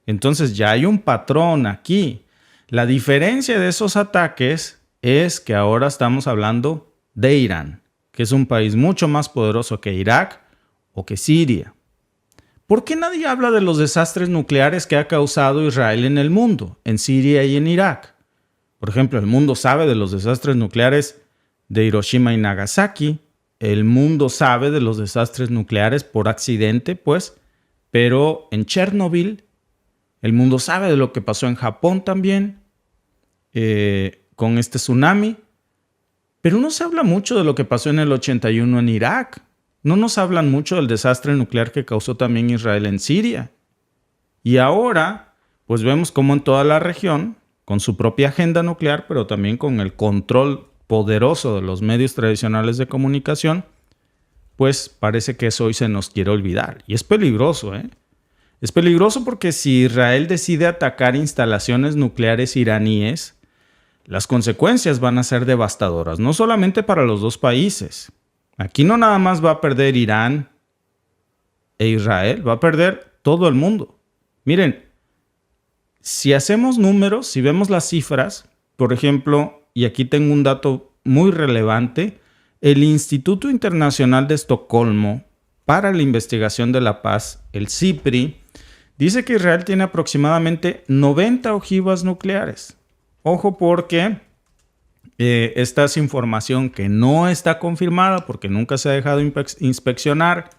Entonces ya hay un patrón aquí. La diferencia de esos ataques es que ahora estamos hablando de Irán, que es un país mucho más poderoso que Irak o que Siria. ¿Por qué nadie habla de los desastres nucleares que ha causado Israel en el mundo, en Siria y en Irak? Por ejemplo, el mundo sabe de los desastres nucleares de Hiroshima y Nagasaki, el mundo sabe de los desastres nucleares por accidente, pues, pero en Chernobyl el mundo sabe de lo que pasó en Japón también, con este tsunami, pero no se habla mucho de lo que pasó en el 81 en Irak. No nos hablan mucho del desastre nuclear que causó también Israel en Siria. Y ahora, pues vemos cómo en toda la región, con su propia agenda nuclear, pero también con el control poderoso de los medios tradicionales de comunicación, pues parece que eso hoy se nos quiere olvidar. Y es peligroso, ¿eh? Es peligroso porque si Israel decide atacar instalaciones nucleares iraníes, las consecuencias van a ser devastadoras, no solamente para los dos países. Aquí no nada más va a perder Irán e Israel, va a perder todo el mundo. Miren, si hacemos números, si vemos las cifras, por ejemplo, y aquí tengo un dato muy relevante, el Instituto Internacional de Estocolmo para la Investigación de la Paz, el CIPRI, dice que Israel tiene aproximadamente 90 ojivas nucleares. Ojo porque esta es información que no está confirmada porque nunca se ha dejado inspeccionar.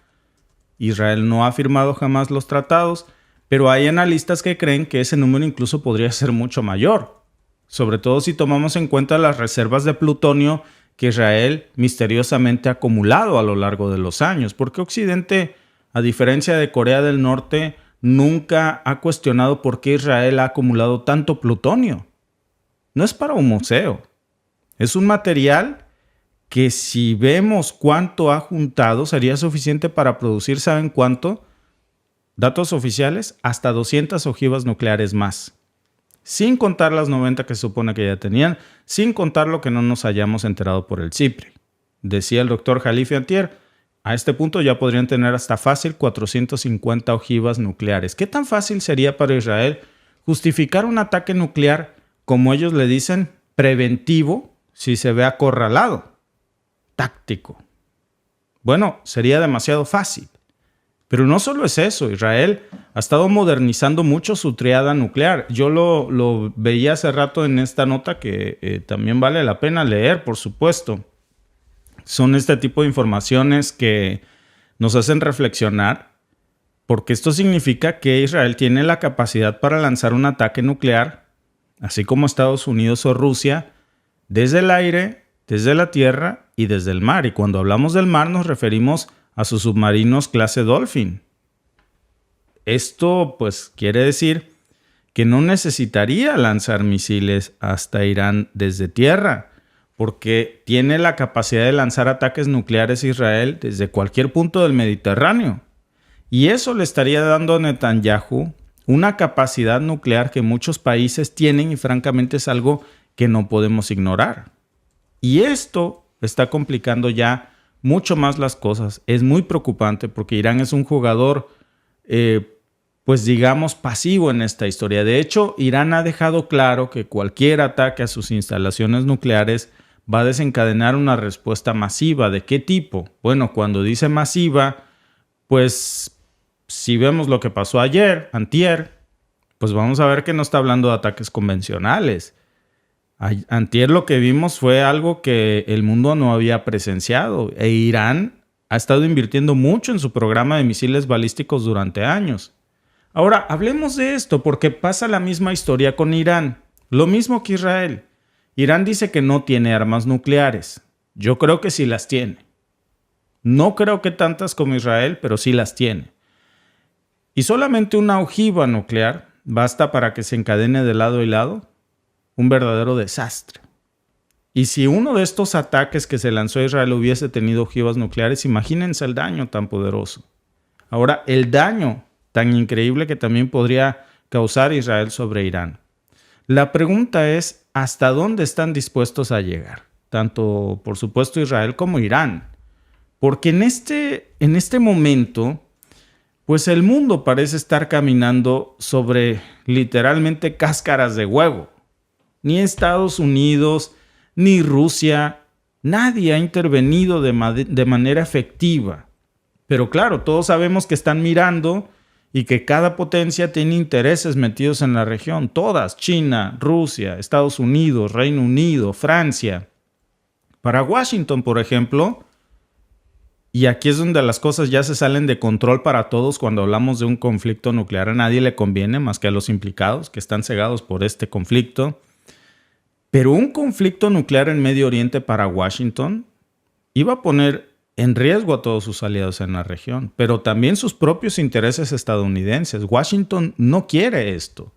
Israel no ha firmado jamás los tratados, pero hay analistas que creen que ese número incluso podría ser mucho mayor, sobre todo si tomamos en cuenta las reservas de plutonio que Israel misteriosamente ha acumulado a lo largo de los años, porque Occidente, a diferencia de Corea del Norte, nunca ha cuestionado por qué Israel ha acumulado tanto plutonio. No es para un museo. Es un material que si vemos cuánto ha juntado, sería suficiente para producir, ¿saben cuánto? Datos oficiales, hasta 200 ojivas nucleares más. Sin contar las 90 que se supone que ya tenían, sin contar lo que no nos hayamos enterado por el CIPRI. Decía el doctor Jalife antier, a este punto ya podrían tener hasta fácil 450 ojivas nucleares. ¿Qué tan fácil sería para Israel justificar un ataque nuclear, como ellos le dicen, preventivo, si se ve acorralado? Táctico. Bueno, sería demasiado fácil. Pero no solo es eso, Israel ha estado modernizando mucho su triada nuclear. Yo lo veía hace rato en esta nota que también vale la pena leer, por supuesto. Son este tipo de informaciones que nos hacen reflexionar, porque esto significa que Israel tiene la capacidad para lanzar un ataque nuclear, así como Estados Unidos o Rusia, desde el aire, desde la tierra y desde el mar. Y cuando hablamos del mar nos referimos a sus submarinos clase Dolphin. Esto pues quiere decir que no necesitaría lanzar misiles hasta Irán desde tierra, porque tiene la capacidad de lanzar ataques nucleares a Israel desde cualquier punto del Mediterráneo. Y eso le estaría dando a Netanyahu una capacidad nuclear que muchos países tienen y francamente es algo que no podemos ignorar. Y esto está complicando ya mucho más las cosas. Es muy preocupante porque Irán es un jugador, pues digamos, pasivo en esta historia. De hecho, Irán ha dejado claro que cualquier ataque a sus instalaciones nucleares va a desencadenar una respuesta masiva. ¿De qué tipo? Bueno, cuando dice masiva, pues si vemos lo que pasó antier, pues vamos a ver que no está hablando de ataques convencionales. Antier lo que vimos fue algo que el mundo no había presenciado. E Irán ha estado invirtiendo mucho en su programa de misiles balísticos durante años. Ahora, hablemos de esto porque pasa la misma historia con Irán. Lo mismo que Israel. Irán dice que no tiene armas nucleares. Yo creo que sí las tiene. No creo que tantas como Israel, pero sí las tiene. Y solamente una ojiva nuclear basta para que se encadene de lado y lado un verdadero desastre. Y si uno de estos ataques que se lanzó a Israel hubiese tenido ojivas nucleares, imagínense el daño tan poderoso. Ahora, el daño tan increíble que también podría causar Israel sobre Irán. La pregunta es, ¿hasta dónde están dispuestos a llegar? Tanto, por supuesto, Israel como Irán. Porque en este momento, pues el mundo parece estar caminando sobre literalmente cáscaras de huevo. Ni Estados Unidos, ni Rusia, nadie ha intervenido de manera efectiva. Pero claro, todos sabemos que están mirando y que cada potencia tiene intereses metidos en la región. Todas, China, Rusia, Estados Unidos, Reino Unido, Francia. Para Washington, por ejemplo, Y aquí es donde las cosas ya se salen de control para todos cuando hablamos de un conflicto nuclear. A nadie le conviene más que a los implicados que están cegados por este conflicto. Pero un conflicto nuclear en Medio Oriente para Washington iba a poner en riesgo a todos sus aliados en la región, pero también sus propios intereses estadounidenses. Washington no quiere esto.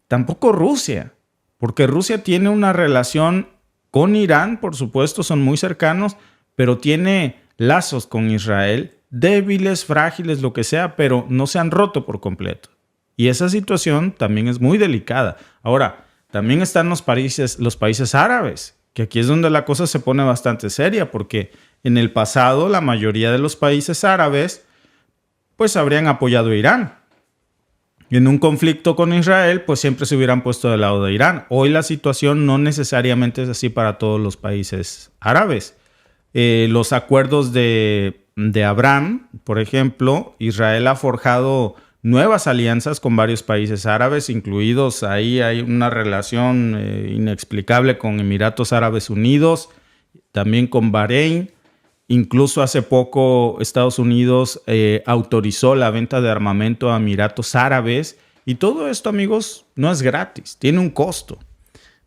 Tampoco Rusia, porque Rusia tiene una relación con Irán, por supuesto, son muy cercanos, pero tiene lazos con Israel, débiles, frágiles, lo que sea, pero no se han roto por completo. Y esa situación también es muy delicada. Ahora, también están los países árabes, que aquí es donde la cosa se pone bastante seria, porque en el pasado la mayoría de los países árabes pues habrían apoyado a Irán. Y en un conflicto con Israel pues siempre se hubieran puesto del lado de Irán. Hoy la situación no necesariamente es así para todos los países árabes. Los acuerdos de Abraham, por ejemplo, Israel ha forjado nuevas alianzas con varios países árabes, incluidos ahí hay una relación inexplicable con Emiratos Árabes Unidos, también con Bahrein. Incluso hace poco Estados Unidos autorizó la venta de armamento a Emiratos Árabes. Y todo esto, amigos, no es gratis, tiene un costo.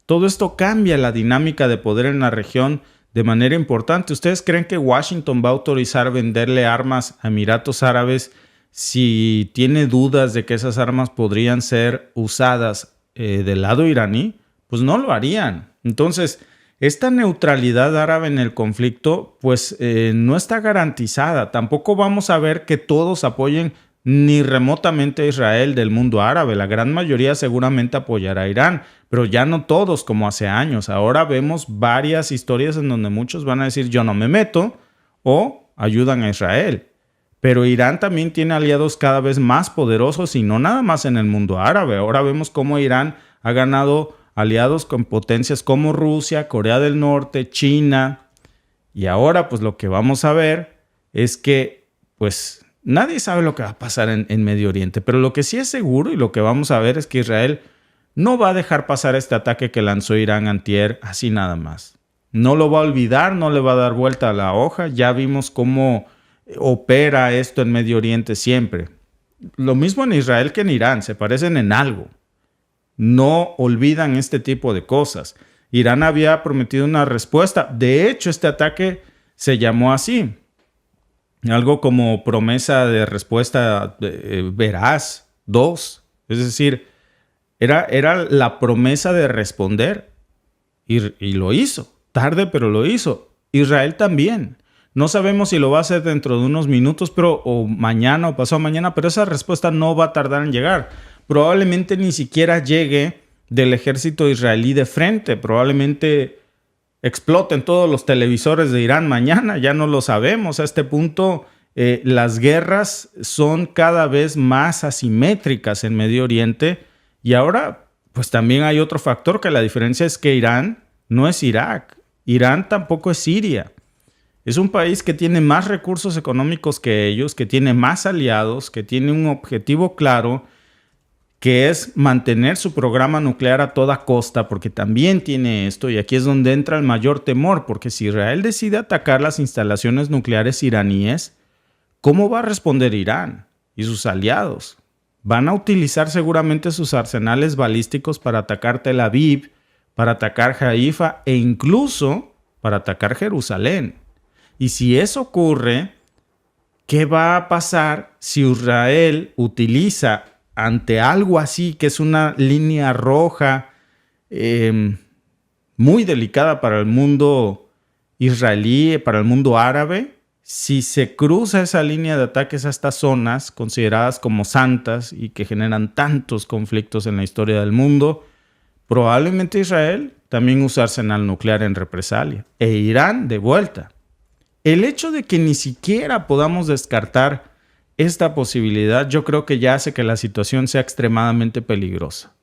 Todo esto cambia la dinámica de poder en la región de manera importante. ¿Ustedes creen que Washington va a autorizar venderle armas a Emiratos Árabes si tiene dudas de que esas armas podrían ser usadas del lado iraní? Pues no lo harían. Entonces, esta neutralidad árabe en el conflicto pues no está garantizada. Tampoco vamos a ver que todos apoyen ni remotamente a Israel del mundo árabe. La gran mayoría seguramente apoyará a Irán, pero ya no todos como hace años. Ahora vemos varias historias en donde muchos van a decir yo no me meto o ayudan a Israel. Pero Irán también tiene aliados cada vez más poderosos y no nada más en el mundo árabe. Ahora vemos cómo Irán ha ganado aliados con potencias como Rusia, Corea del Norte, China. Y ahora pues lo que vamos a ver es que pues nadie sabe lo que va a pasar en Medio Oriente. Pero lo que sí es seguro y lo que vamos a ver es que Israel no va a dejar pasar este ataque que lanzó Irán antier así nada más. No lo va a olvidar, no le va a dar vuelta a la hoja. Ya vimos cómo opera esto en Medio Oriente siempre. Lo mismo en Israel que en Irán, se parecen en algo. No olvidan este tipo de cosas. Irán había prometido una respuesta. De hecho, este ataque se llamó así. Algo como promesa de respuesta veraz 2. Es decir, era la promesa de responder. Y lo hizo. Tarde, pero lo hizo. Israel también. No sabemos si lo va a hacer dentro de unos minutos, o mañana o pasado mañana, pero esa respuesta no va a tardar en llegar. Probablemente ni siquiera llegue del ejército israelí de frente. Probablemente exploten todos los televisores de Irán mañana. Ya no lo sabemos. A este punto, las guerras son cada vez más asimétricas en Medio Oriente. Y ahora, pues también hay otro factor, que la diferencia es que Irán no es Irak. Irán tampoco es Siria. Es un país que tiene más recursos económicos que ellos, que tiene más aliados, que tiene un objetivo claro, que es mantener su programa nuclear a toda costa, porque también tiene esto, y aquí es donde entra el mayor temor, porque si Israel decide atacar las instalaciones nucleares iraníes, ¿cómo va a responder Irán y sus aliados? Van a utilizar seguramente sus arsenales balísticos para atacar Tel Aviv, para atacar Haifa e incluso para atacar Jerusalén. Y si eso ocurre, ¿qué va a pasar si Israel utiliza ante algo así, que es una línea roja muy delicada para el mundo israelí, para el mundo árabe? Si se cruza esa línea de ataques a estas zonas consideradas como santas y que generan tantos conflictos en la historia del mundo, probablemente Israel también usa arsenal nuclear en represalia e Irán de vuelta. El hecho de que ni siquiera podamos descartar esta posibilidad, yo creo que ya hace que la situación sea extremadamente peligrosa.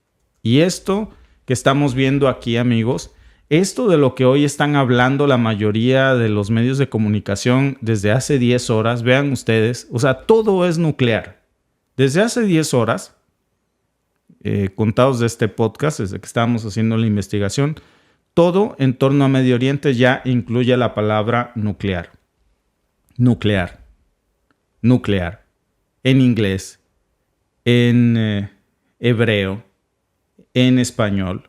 Y esto que estamos viendo aquí, amigos, esto de lo que hoy están hablando la mayoría de los medios de comunicación desde hace 10 horas, vean ustedes, o sea, todo es nuclear. Desde hace 10 horas, contados de este podcast, desde que estábamos haciendo la investigación, todo en torno a Medio Oriente ya incluye la palabra nuclear. nuclear. Nuclear. En inglés, en hebreo, en español.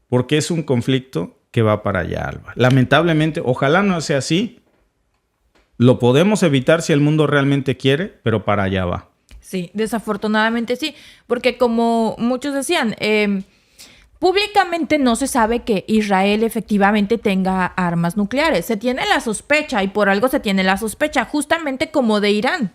Porque es un conflicto que va para allá, Alba. Lamentablemente, ojalá no sea así. Lo podemos evitar si el mundo realmente quiere, pero para allá va. Sí, desafortunadamente sí. Porque como muchos decían, públicamente no se sabe que Israel efectivamente tenga armas nucleares. Se tiene la sospecha y por algo se tiene la sospecha, justamente como de Irán.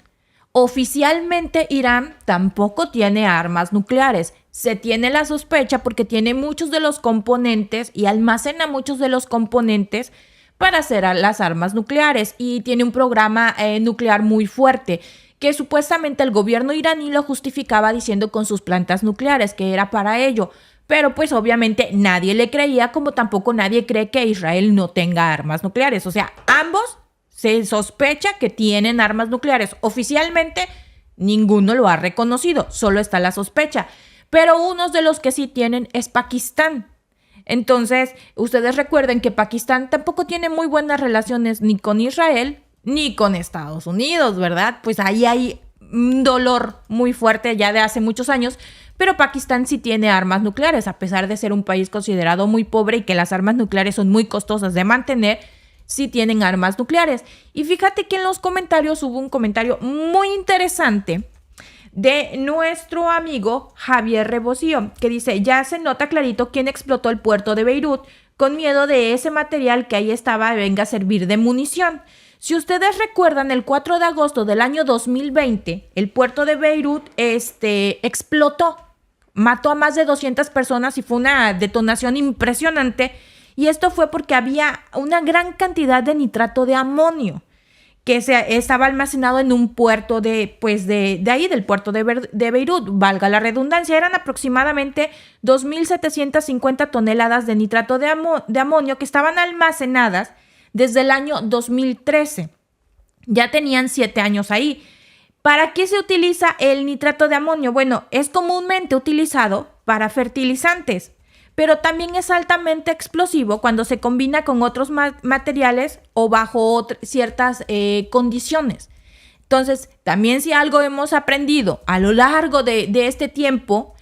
Oficialmente Irán tampoco tiene armas nucleares. Se tiene la sospecha porque tiene muchos de los componentes y almacena muchos de los componentes para hacer las armas nucleares y tiene un programa nuclear muy fuerte que supuestamente el gobierno iraní lo justificaba diciendo con sus plantas nucleares que era para ello. Pero pues obviamente nadie le creía, como tampoco nadie cree que Israel no tenga armas nucleares. O sea, ambos se sospecha que tienen armas nucleares. Oficialmente ninguno lo ha reconocido, solo está la sospecha. Pero uno de los que sí tienen es Pakistán. Entonces, ustedes recuerden que Pakistán tampoco tiene muy buenas relaciones ni con Israel ni con Estados Unidos, ¿verdad? Pues ahí hay un dolor muy fuerte ya de hace muchos años. Pero Pakistán sí tiene armas nucleares, a pesar de ser un país considerado muy pobre y que las armas nucleares son muy costosas de mantener, sí tienen armas nucleares. Y fíjate que en los comentarios hubo un comentario muy interesante de nuestro amigo Javier Rebosío, que dice, ya se nota clarito quién explotó el puerto de Beirut, con miedo de ese material que ahí estaba venga a servir de munición. Si ustedes recuerdan, el 4 de agosto del año 2020, el puerto de Beirut explotó, mató a más de 200 personas y fue una detonación impresionante. Y esto fue porque había una gran cantidad de nitrato de amonio que estaba almacenado en un puerto de ahí, del puerto de Beirut, valga la redundancia. Eran aproximadamente 2.750 toneladas de nitrato de amonio que estaban almacenadas desde el año 2013. Ya tenían 7 años ahí. ¿Para qué se utiliza el nitrato de amonio? Bueno, es comúnmente utilizado para fertilizantes, pero también es altamente explosivo cuando se combina con otros materiales o bajo ciertas condiciones. Entonces, también si algo hemos aprendido a lo largo de este tiempo,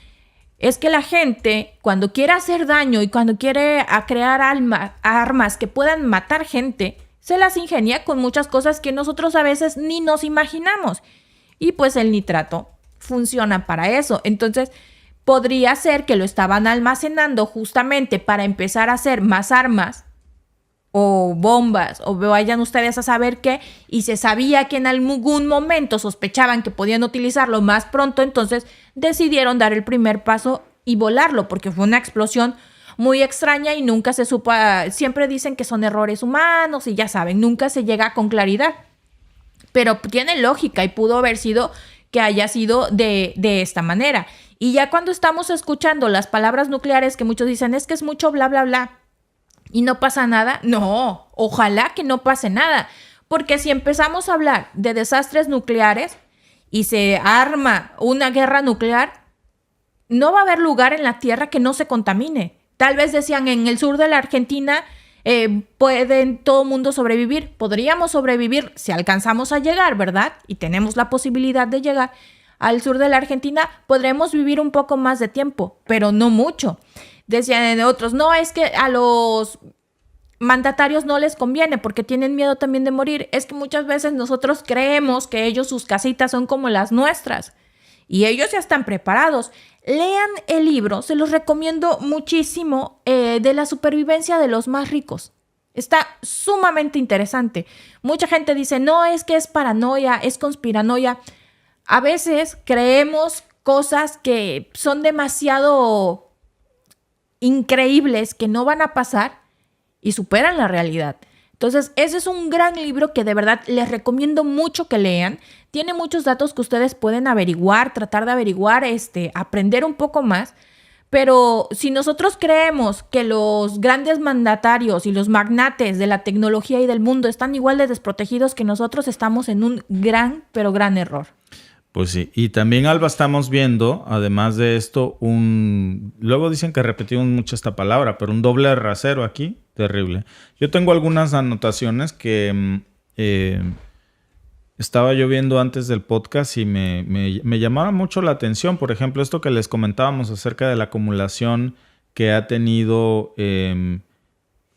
es que la gente, cuando quiere hacer daño y cuando quiere crear armas que puedan matar gente, se las ingenia con muchas cosas que nosotros a veces ni nos imaginamos. Y pues el nitrato funciona para eso. Entonces, podría ser que lo estaban almacenando justamente para empezar a hacer más armas o bombas o vayan ustedes a saber qué, y se sabía que en algún momento sospechaban que podían utilizarlo más pronto, entonces decidieron dar el primer paso y volarlo, porque fue una explosión muy extraña y nunca se supo, siempre dicen que son errores humanos y ya saben, nunca se llega con claridad, pero tiene lógica y pudo haber sido que haya sido de esta manera. Y ya cuando estamos escuchando las palabras nucleares que muchos dicen es que es mucho bla bla bla y no pasa nada, no, ojalá que no pase nada, porque si empezamos a hablar de desastres nucleares y se arma una guerra nuclear, no va a haber lugar en la Tierra que no se contamine. Tal vez decían en el sur de la Argentina pueden todo mundo sobrevivir, podríamos sobrevivir si alcanzamos a llegar, ¿verdad? Y tenemos la posibilidad de llegar al sur de la Argentina, podremos vivir un poco más de tiempo, pero no mucho. Decían otros, no, es que a los mandatarios no les conviene porque tienen miedo también de morir. Es que muchas veces nosotros creemos que ellos, sus casitas son como las nuestras y ellos ya están preparados. Lean el libro, se los recomiendo muchísimo, de la supervivencia de los más ricos. Está sumamente interesante. Mucha gente dice, no, es que es paranoia, es conspiranoia. A veces creemos cosas que son demasiado increíbles, que no van a pasar y superan la realidad. Entonces, ese es un gran libro que de verdad les recomiendo mucho que lean. Tiene muchos datos que ustedes pueden averiguar, tratar de averiguar, aprender un poco más. Pero si nosotros creemos que los grandes mandatarios y los magnates de la tecnología y del mundo están igual de desprotegidos que nosotros, estamos en un gran, pero gran error. Pues sí, y también, Alba, estamos viendo, además de esto, luego dicen que repetimos mucho esta palabra, pero un doble rasero aquí, terrible. Yo tengo algunas anotaciones que estaba yo viendo antes del podcast y me llamaba mucho la atención. Por ejemplo, esto que les comentábamos acerca de la acumulación que ha tenido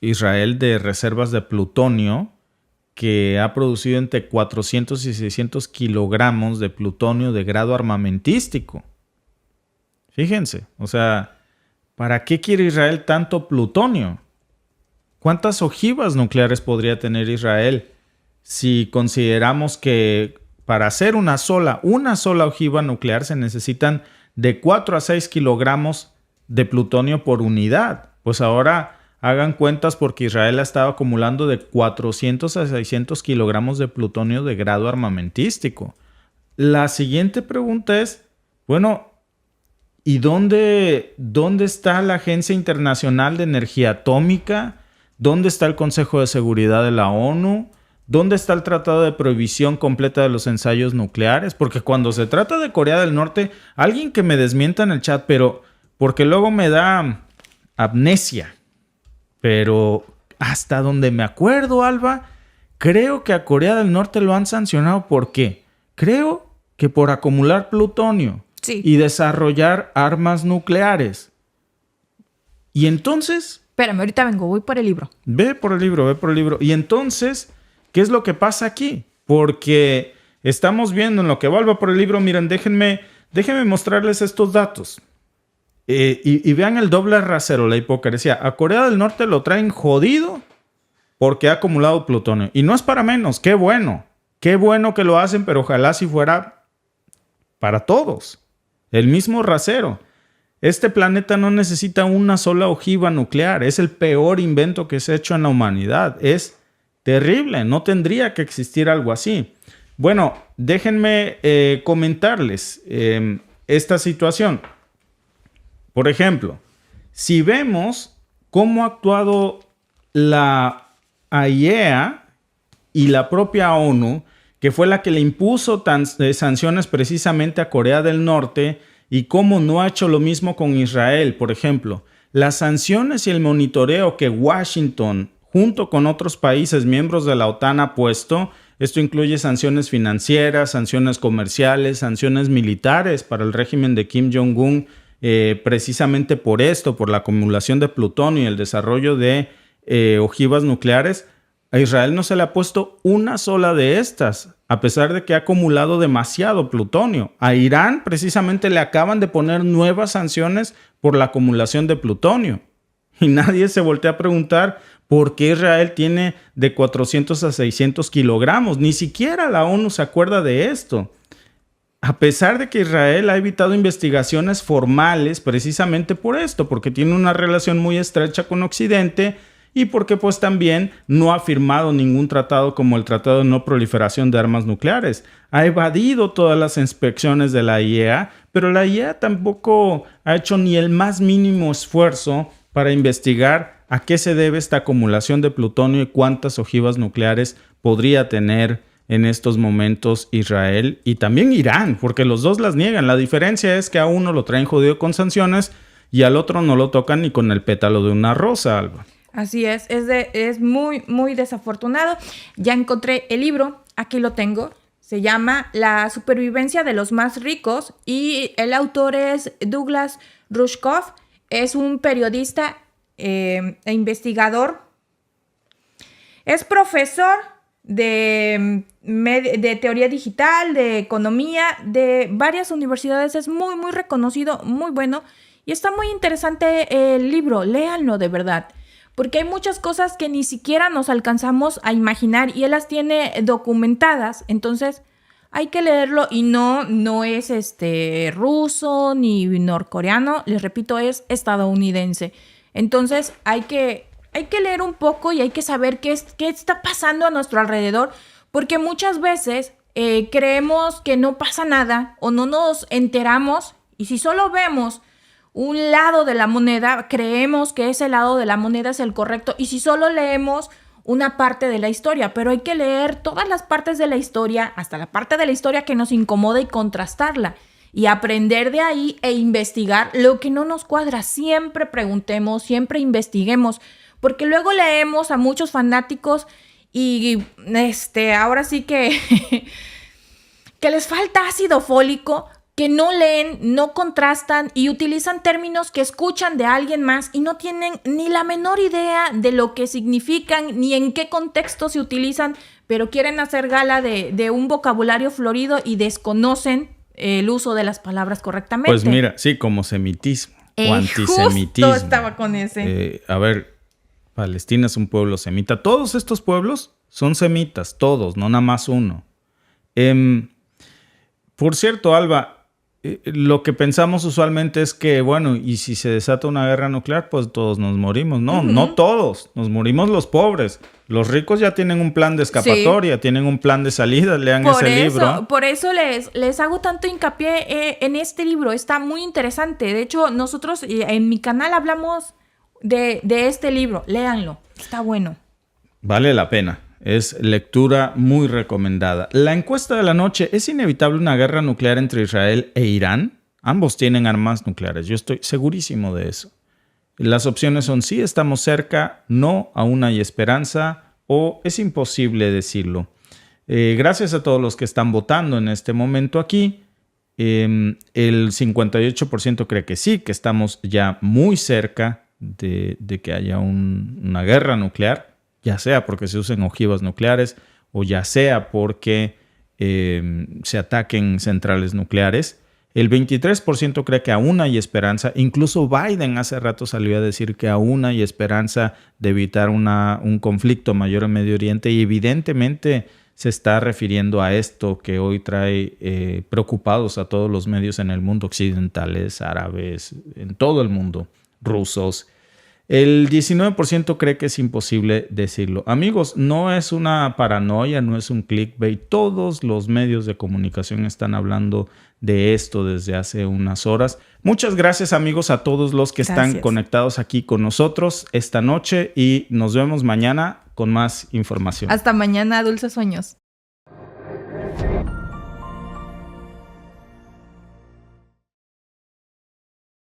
Israel de reservas de plutonio, que ha producido entre 400 y 600 kilogramos de plutonio de grado armamentístico. Fíjense, o sea, ¿para qué quiere Israel tanto plutonio? ¿Cuántas ojivas nucleares podría tener Israel si consideramos que para hacer una sola ojiva nuclear se necesitan de 4 a 6 kilogramos de plutonio por unidad? Pues ahora hagan cuentas, porque Israel ha estado acumulando de 400 a 600 kilogramos de plutonio de grado armamentístico. La siguiente pregunta es, bueno, ¿y dónde está la Agencia Internacional de Energía Atómica? ¿Dónde está el Consejo de Seguridad de la ONU? ¿Dónde está el Tratado de Prohibición Completa de los Ensayos Nucleares? Porque cuando se trata de Corea del Norte, alguien que me desmienta en el chat, pero porque luego me da amnesia. Pero hasta donde me acuerdo, Alba, creo que a Corea del Norte lo han sancionado. ¿Por qué? Creo que por acumular plutonio y desarrollar armas nucleares. Y entonces... Espérame, ahorita vengo, voy por el libro. Ve por el libro. Y entonces, ¿qué es lo que pasa aquí? Porque estamos viendo en lo que va por el libro, miren, déjenme mostrarles estos datos. Y vean el doble rasero, la hipocresía. A Corea del Norte lo traen jodido porque ha acumulado plutonio. Y no es para menos, qué bueno que lo hacen, pero ojalá si fuera para todos. El mismo rasero. Este planeta no necesita una sola ojiva nuclear. Es el peor invento que se ha hecho en la humanidad. Es terrible, no tendría que existir algo así. Bueno, déjenme comentarles esta situación. Por ejemplo, si vemos cómo ha actuado la AIEA y la propia ONU, que fue la que le impuso sanciones precisamente a Corea del Norte, y cómo no ha hecho lo mismo con Israel, por ejemplo, las sanciones y el monitoreo que Washington, junto con otros países miembros de la OTAN, ha puesto, esto incluye sanciones financieras, sanciones comerciales, sanciones militares para el régimen de Kim Jong-un, precisamente por esto, por la acumulación de plutonio y el desarrollo de ojivas nucleares. A Israel no se le ha puesto una sola de estas, a pesar de que ha acumulado demasiado plutonio. A Irán precisamente le acaban de poner nuevas sanciones por la acumulación de plutonio. Y nadie se voltea a preguntar por qué Israel tiene de 400 a 600 kilogramos. Ni siquiera la ONU se acuerda de esto. A pesar de que Israel ha evitado investigaciones formales precisamente por esto, porque tiene una relación muy estrecha con Occidente y porque pues también no ha firmado ningún tratado como el Tratado de No Proliferación de Armas Nucleares. Ha evadido todas las inspecciones de la IAEA, pero la IAEA tampoco ha hecho ni el más mínimo esfuerzo para investigar a qué se debe esta acumulación de plutonio y cuántas ojivas nucleares podría tener en estos momentos Israel y también Irán, porque los dos las niegan. La diferencia es que a uno lo traen jodido con sanciones y al otro no lo tocan ni con el pétalo de una rosa, Alba. Así es muy, muy desafortunado. Ya encontré el libro, aquí lo tengo. Se llama La supervivencia de los más ricos y el autor es Douglas Rushkoff. Es un periodista e investigador. Es profesor de teoría digital, de economía, de varias universidades. Es muy, muy reconocido, muy bueno. Y está muy interesante el libro. Léanlo de verdad. Porque hay muchas cosas que ni siquiera nos alcanzamos a imaginar y él las tiene documentadas. Entonces hay que leerlo y no es ruso ni norcoreano. Les repito, es estadounidense. Entonces hay que leer un poco y hay que saber qué está pasando a nuestro alrededor. Porque muchas veces creemos que no pasa nada o no nos enteramos. Y si solo vemos un lado de la moneda, creemos que ese lado de la moneda es el correcto. Y si solo leemos una parte de la historia, pero hay que leer todas las partes de la historia, hasta la parte de la historia que nos incomoda y contrastarla. Y aprender de ahí e investigar lo que no nos cuadra. Siempre preguntemos, siempre investiguemos. Porque luego leemos a muchos fanáticos Y ahora sí que, que les falta ácido fólico, que no leen, no contrastan y utilizan términos que escuchan de alguien más y no tienen ni la menor idea de lo que significan ni en qué contexto se utilizan, pero quieren hacer gala de un vocabulario florido y desconocen el uso de las palabras correctamente. Pues mira, sí, como semitismo o antisemitismo. Justo estaba con ese. A ver, Palestina es un pueblo semita. Todos estos pueblos son semitas, todos, no nada más uno. Por cierto, Alba, lo que pensamos usualmente es que, bueno, y si se desata una guerra nuclear, pues todos nos morimos. No, no todos. Nos morimos los pobres. Los ricos ya tienen un plan de escapatoria, tienen un plan de salida. Lean ese libro. Por eso les hago tanto hincapié en este libro. Está muy interesante. De hecho, nosotros en mi canal hablamos de este libro. Léanlo. Está bueno. Vale la pena. Es lectura muy recomendada. La encuesta de la noche: ¿es inevitable una guerra nuclear entre Israel e Irán? Ambos tienen armas nucleares. Yo estoy segurísimo de eso. Las opciones son sí, estamos cerca, no, aún hay esperanza o es imposible decirlo. Gracias a todos los que están votando en este momento aquí. El 58% cree que sí, que estamos ya muy cerca de que haya una guerra nuclear. Ya sea porque se usen ojivas nucleares o ya sea porque se ataquen centrales nucleares. El 23% cree que aún hay esperanza. Incluso Biden hace rato salió a decir que aún hay esperanza de evitar un conflicto mayor en Medio Oriente y evidentemente se está refiriendo a esto que hoy trae preocupados a todos los medios en el mundo, occidentales, árabes, en todo el mundo, rusos. El 19% cree que es imposible decirlo. Amigos, no es una paranoia, no es un clickbait. Todos los medios de comunicación están hablando de esto desde hace unas horas. Muchas gracias, amigos, a todos los que están conectados aquí con nosotros esta noche y nos vemos mañana con más información. Hasta mañana, dulces sueños.